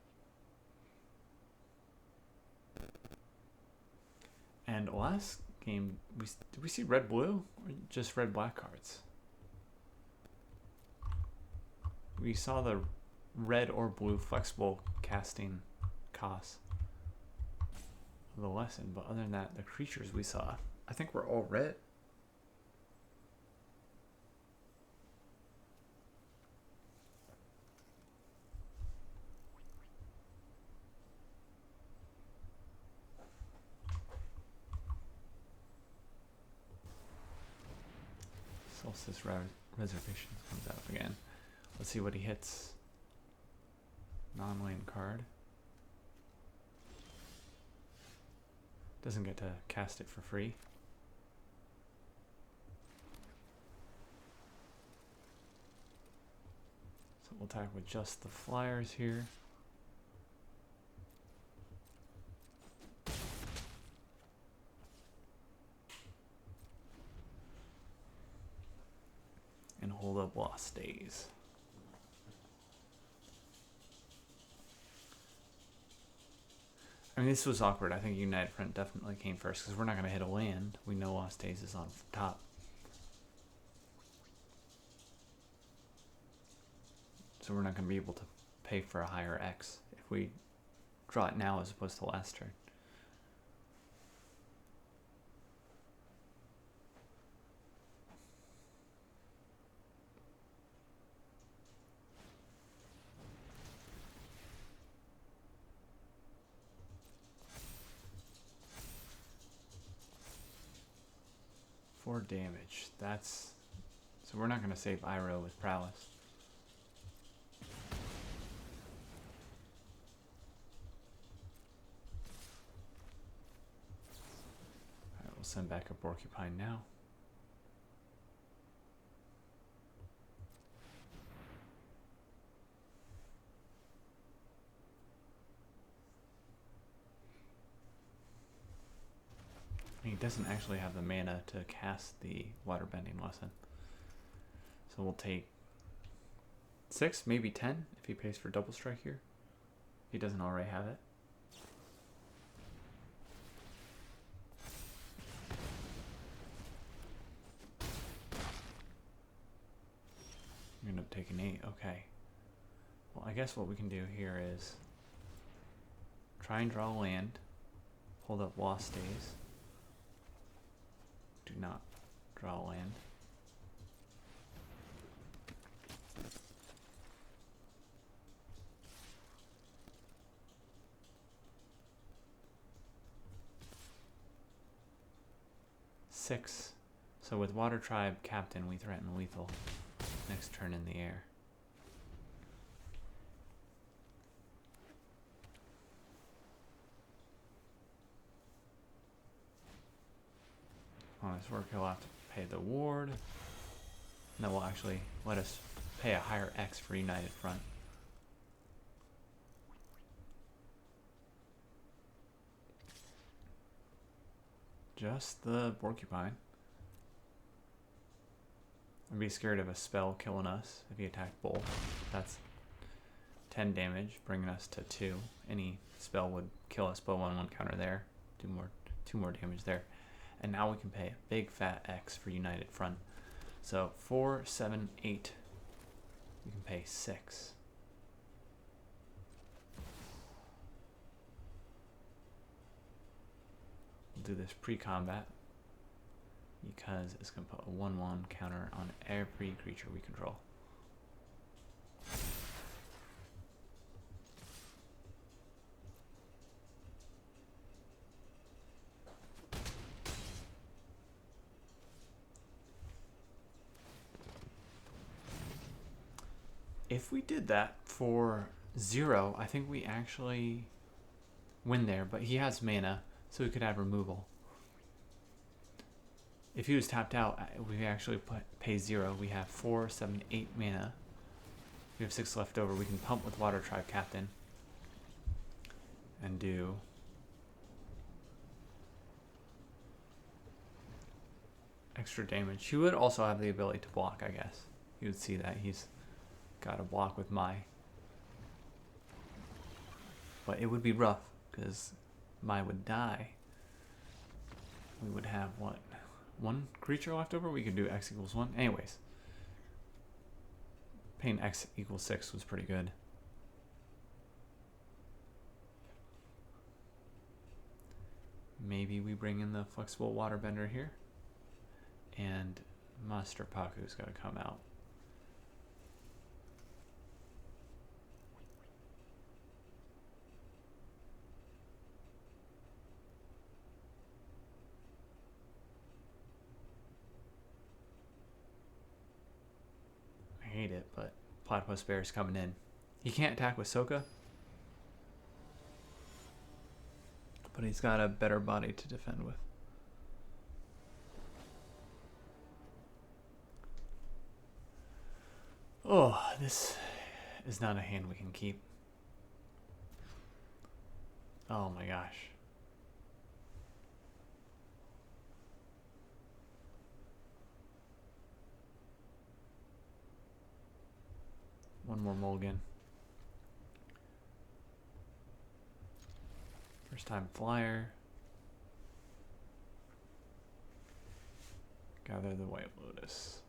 And last game, did we see red-blue or just red-black cards? We saw the red or blue flexible casting costs of the lesson, but other than that, the creatures we saw, I think were all red. Solstice Reservation comes out again. Let's see what he hits. Non-land card. Doesn't get to cast it for free. So we'll attack with just the flyers here. And hold up Lost Days. I mean, this was awkward. I think United Front definitely came first because we're not going to hit a land. We know Lost Days is on top. So we're not going to be able to pay for a higher X if we draw it now as opposed to last turn. For damage. That's... So we're not going to save Iroh with Prowess. Alright, we'll send back a Porcupine now. He doesn't actually have the mana to cast the Waterbending Lesson. So we'll take 6, maybe 10 if he pays for double strike here. If he doesn't already have it. We end up taking 8, okay. Well, I guess what we can do here is try and draw land. Hold up while stays. Do not draw land. Six. So with Water Tribe Captain, we threaten lethal next turn in the air. On his work, he'll have to pay the ward. And that will actually let us pay a higher X for United Front. Just the Porcupine. I'd be scared of a spell killing us if he attacked both. That's 10 damage, bringing us to 2. Any spell would kill us, but 1/1 counter there. 2 more damage there. And now we can pay a big fat X for United Front. So 4, 7, 8. We can pay 6. We'll do this pre-combat because it's going to put a 1/1 counter on every creature we control. If we did that for 0, I think we actually win there, but he has mana, so we could have removal. If he was tapped out, we actually pay 0. We have 4, 7, 8 mana. We have 6 left over. We can pump with Water Tribe Captain and do extra damage. He would also have the ability to block, I guess. You would see that he's got a block with Mai. But it would be rough because Mai would die. We would have what? 1 creature left over? We could do X equals 1. Anyways. Paying X equals 6 was pretty good. Maybe we bring in the flexible waterbender here. And Master Paku's got to come out. I hate it, but Platypus Bear's coming in. He can't attack with Soka, but he's got a better body to defend with. Oh, this is not a hand we can keep. Oh my gosh. One more mulligan. First time flyer. Gather the White Lotus.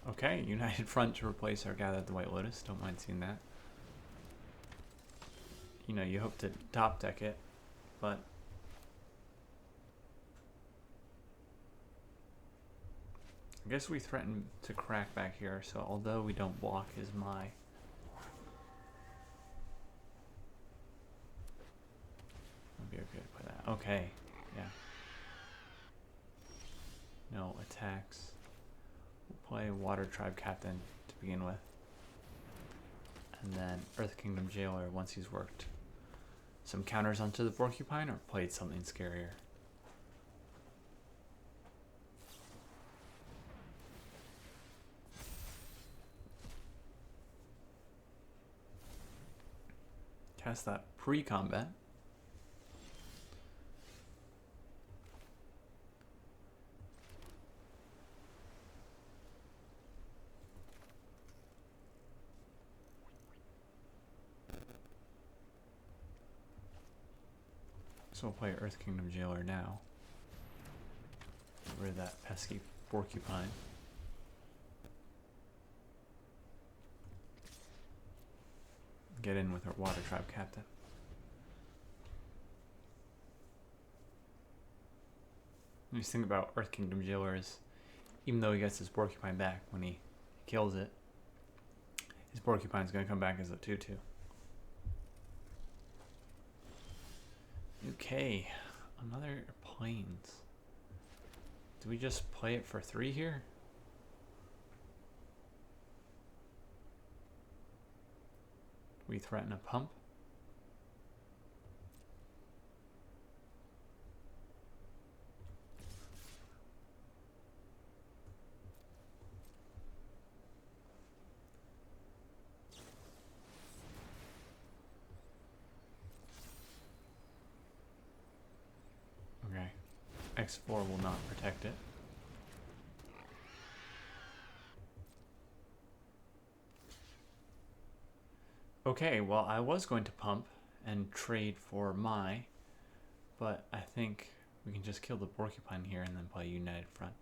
Okay, United Front to replace our Gather the White Lotus. Don't mind seeing that. You know, you hope to top deck it, but I guess we threaten to crack back here, so although we don't block his Mai. That'd be okay to play that. Okay, yeah. No attacks. We'll play Water Tribe Captain to begin with. And then Earth Kingdom Jailer once he's worked some counters onto the Porcupine or played something scarier. Cast that pre-combat. So we'll play Earth Kingdom Jailer now. Get rid of that pesky Porcupine. get in with our water tribe captain. The nice thing about Earth Kingdom Jailer is, even though he gets his porcupine back when he kills it, his porcupine's going to come back as a 2/2. Okay, another plains. Do we just play it for 3 here? We threaten a pump. Okay. X4 will not protect it. Okay, well, I was going to pump and trade for my, but I think we can just kill the porcupine here and then play United Front.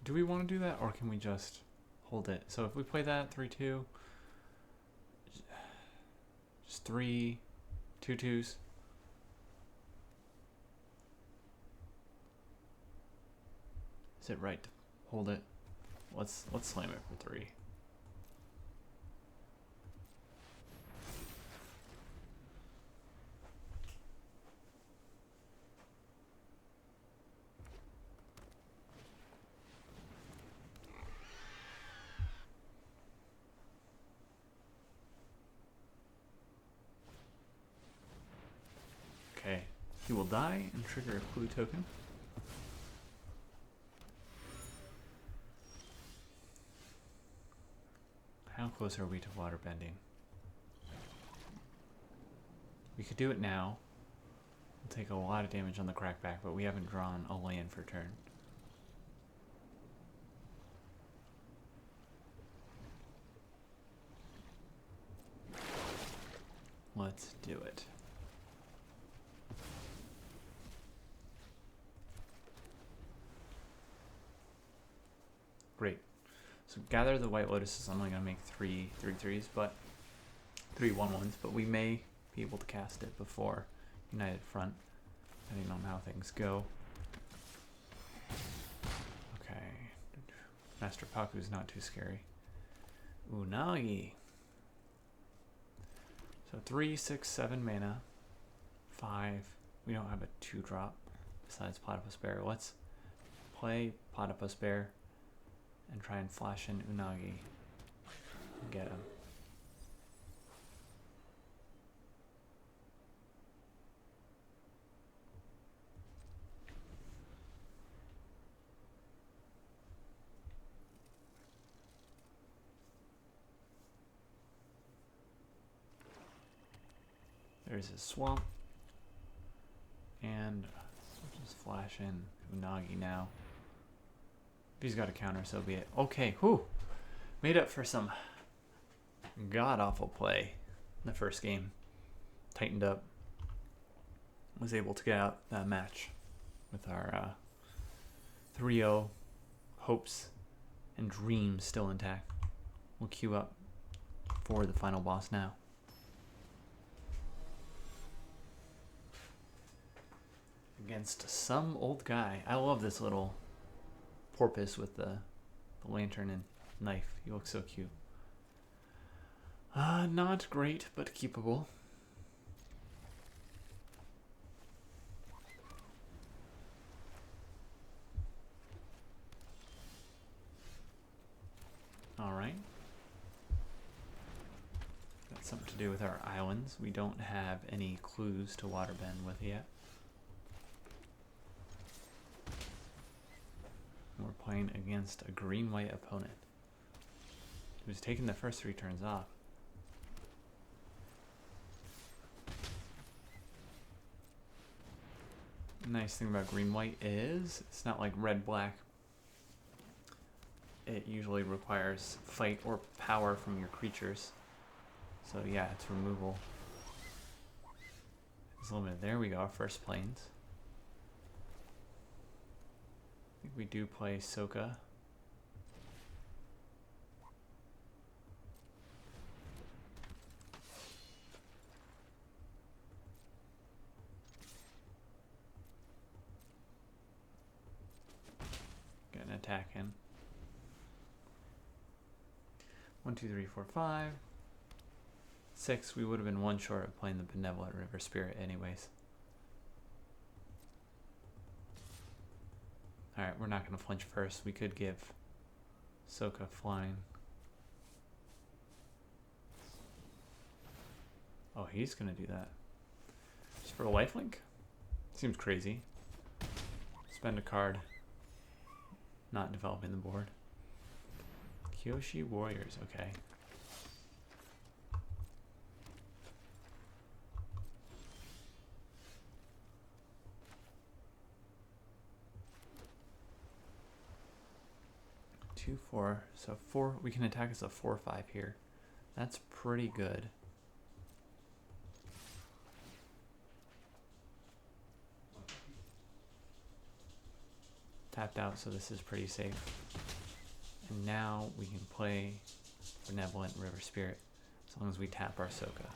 Do we want to do that, or can we just hold it? So if we play that 3/2, just 3 2/2s. Is it right to hold it? Let's slam it for 3. Okay, he will die and trigger a clue token. How close are we to water bending? We could do it now. We'll take a lot of damage on the crackback, but we haven't drawn a land for turn. Let's do it. Great. So gather the White Lotuses. I'm only going to make 3 3/3s, but 3 1/1s, but we may be able to cast it before United Front, depending on how things go. Okay. Master Paku's not too scary. Unagi. So 3, 6, 7 mana. 5. We don't have a 2-drop besides Platypus Bear. Let's play Platypus Bear and try and flash in Unagi and get him. There's his swamp. And we'll just flash in Unagi now. If he's got a counter, so be it. Okay, whew. Made up for some god-awful play in the first game. Tightened up. Was able to get out that match with our 3-0 hopes and dreams still intact. We'll queue up for the final boss now. Against some old guy. I love this little porpoise with the lantern and knife. He looks so cute. Not great, but keepable. Alright. Got something to do with our islands. We don't have any clues to waterbend with yet. We're playing against a green-white opponent who's taken the first 3 turns off. The nice thing about green-white is it's not like red-black. It usually requires fight or power from your creatures. So yeah, it's removal. It's limited. There we go, our first planes. I think we do play Soka. Get an attack in. 1, 2, 3, 4, 5. 6, we would have been one short of playing the Benevolent River Spirit anyways. Alright, we're not going to flinch first. We could give Soka flying. Oh, he's going to do that. Just for a lifelink? Seems crazy. Spend a card. Not developing the board. Kyoshi Warriors, okay. Two, 4. So 4, we can attack as a 4/5 here. That's pretty good. Tapped out, so this is pretty safe. And now we can play Benevolent River Spirit as long as we tap our Soka.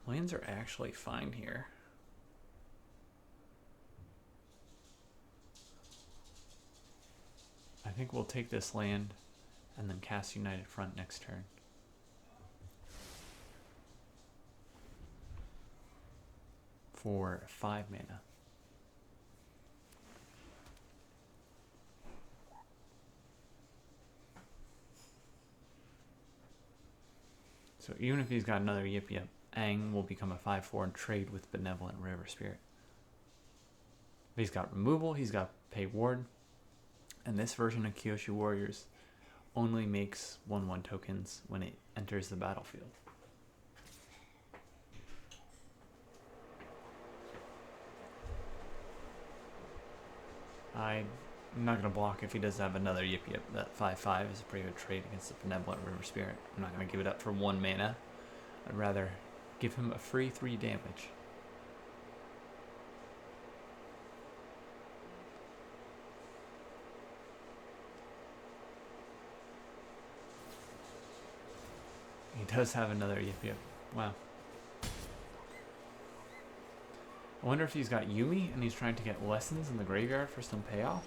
Lands are actually fine here. I think we'll take this land and then cast United Front next turn. For 5 mana. So even if he's got another Yip Yip, Aang will become a 5/4 and trade with Benevolent River Spirit. If he's got removal, he's got pay ward. And this version of Kyoshi Warriors only makes 1/1 tokens when it enters the battlefield. I'm not going to block if he does have another Yip Yip. That 5/5 is a pretty good trade against the Benevolent River Spirit. I'm not going to give it up for 1 mana. I'd rather give him a free 3 damage. He does have another Yip Yip. Wow. I wonder if he's got Yumi and he's trying to get lessons in the graveyard for some payoff.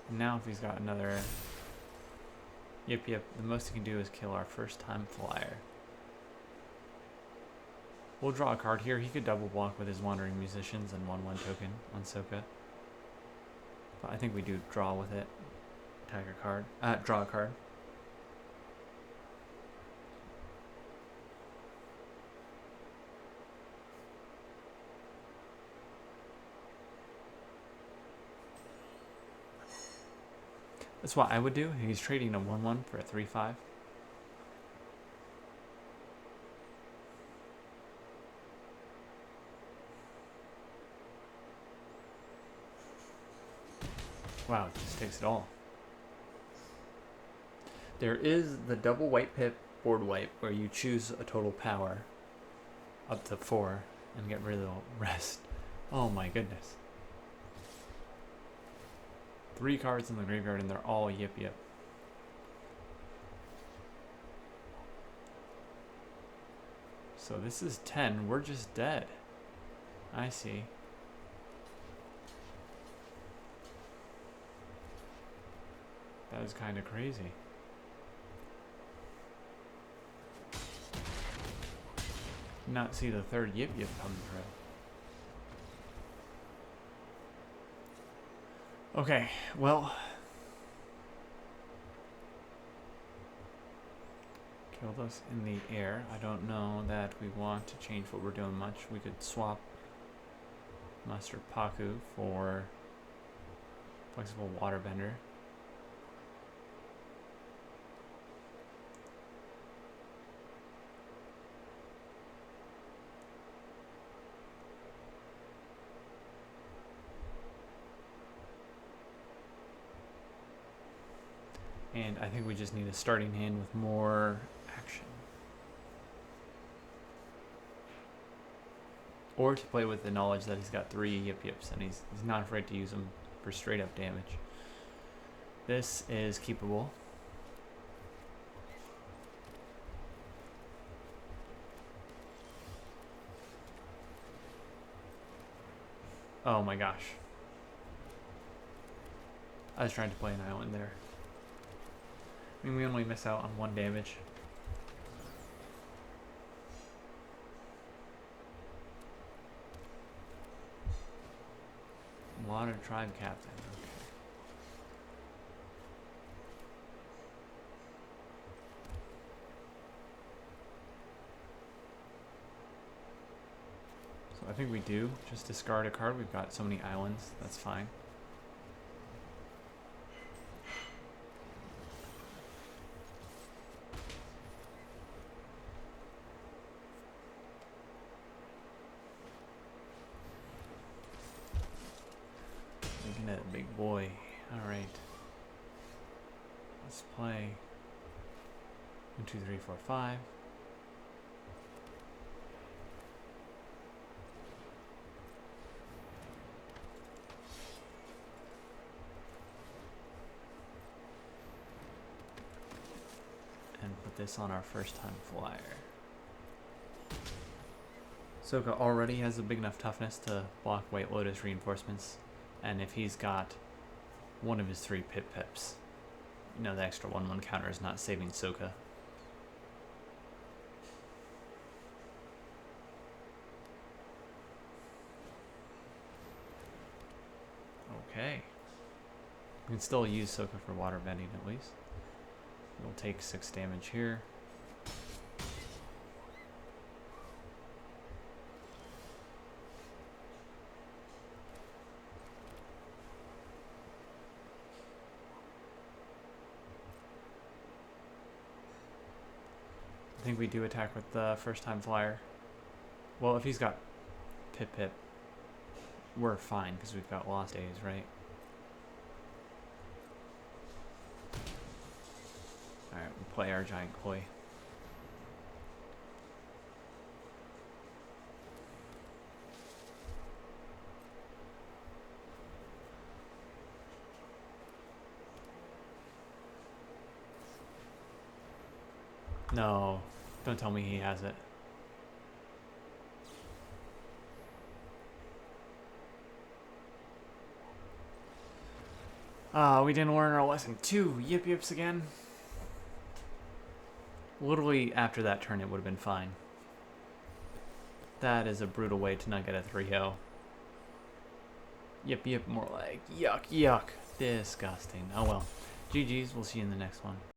And now if he's got another Yip Yip, the most he can do is kill our first time flyer. We'll draw a card here. He could double block with his Wandering Musicians and 1/1 token on Soka. But I think we do draw with it. Attack a card. Draw a card. That's what I would do. He's trading a 1/1 for a 3/5. Wow, it just takes it all. There is the double white pip board wipe where you choose a total power up to 4 and get rid of the rest. Oh my goodness. 3 cards in the graveyard and they're all Yip Yip. So this is 10. We're just dead. I see. That was kind of crazy. Not see the third Yip Yip coming through. Okay, well. Killed us in the air. I don't know that we want to change what we're doing much. We could swap Master Paku for Flexible Waterbender. And I think we just need a starting hand with more action. Or to play with the knowledge that he's got 3 Yip Yips and he's not afraid to use them for straight up damage. This is keepable. Oh my gosh. I was trying to play an island there. I mean, we only miss out on 1 damage. Water tribe captain. Okay. So I think we do just discard a card. We've got so many islands. That's fine. Looking at a big boy. Alright. Let's play 1, 2, 3, 4, 5. And put this on our first time flyer. Soka already has a big enough toughness to block White Lotus reinforcements. And if he's got one of his 3 Pip Pips, you know, the extra 1/1 counter is not saving Soka. Okay. We can still use Soka for water bending at least. We'll take 6 damage here. I think we do attack with the first time flyer. Well, if he's got Pip Pip, we're fine because we've got Lost Days, right? Alright, we'll play our Giant Koi. No, don't tell me he has it. We didn't learn our lesson. 2 Yip Yips again. Literally after that turn it would have been fine. That is a brutal way to not get a 3-0. Yip Yip, more like yuck, yuck. Disgusting. Oh well. GG's, we'll see you in the next one.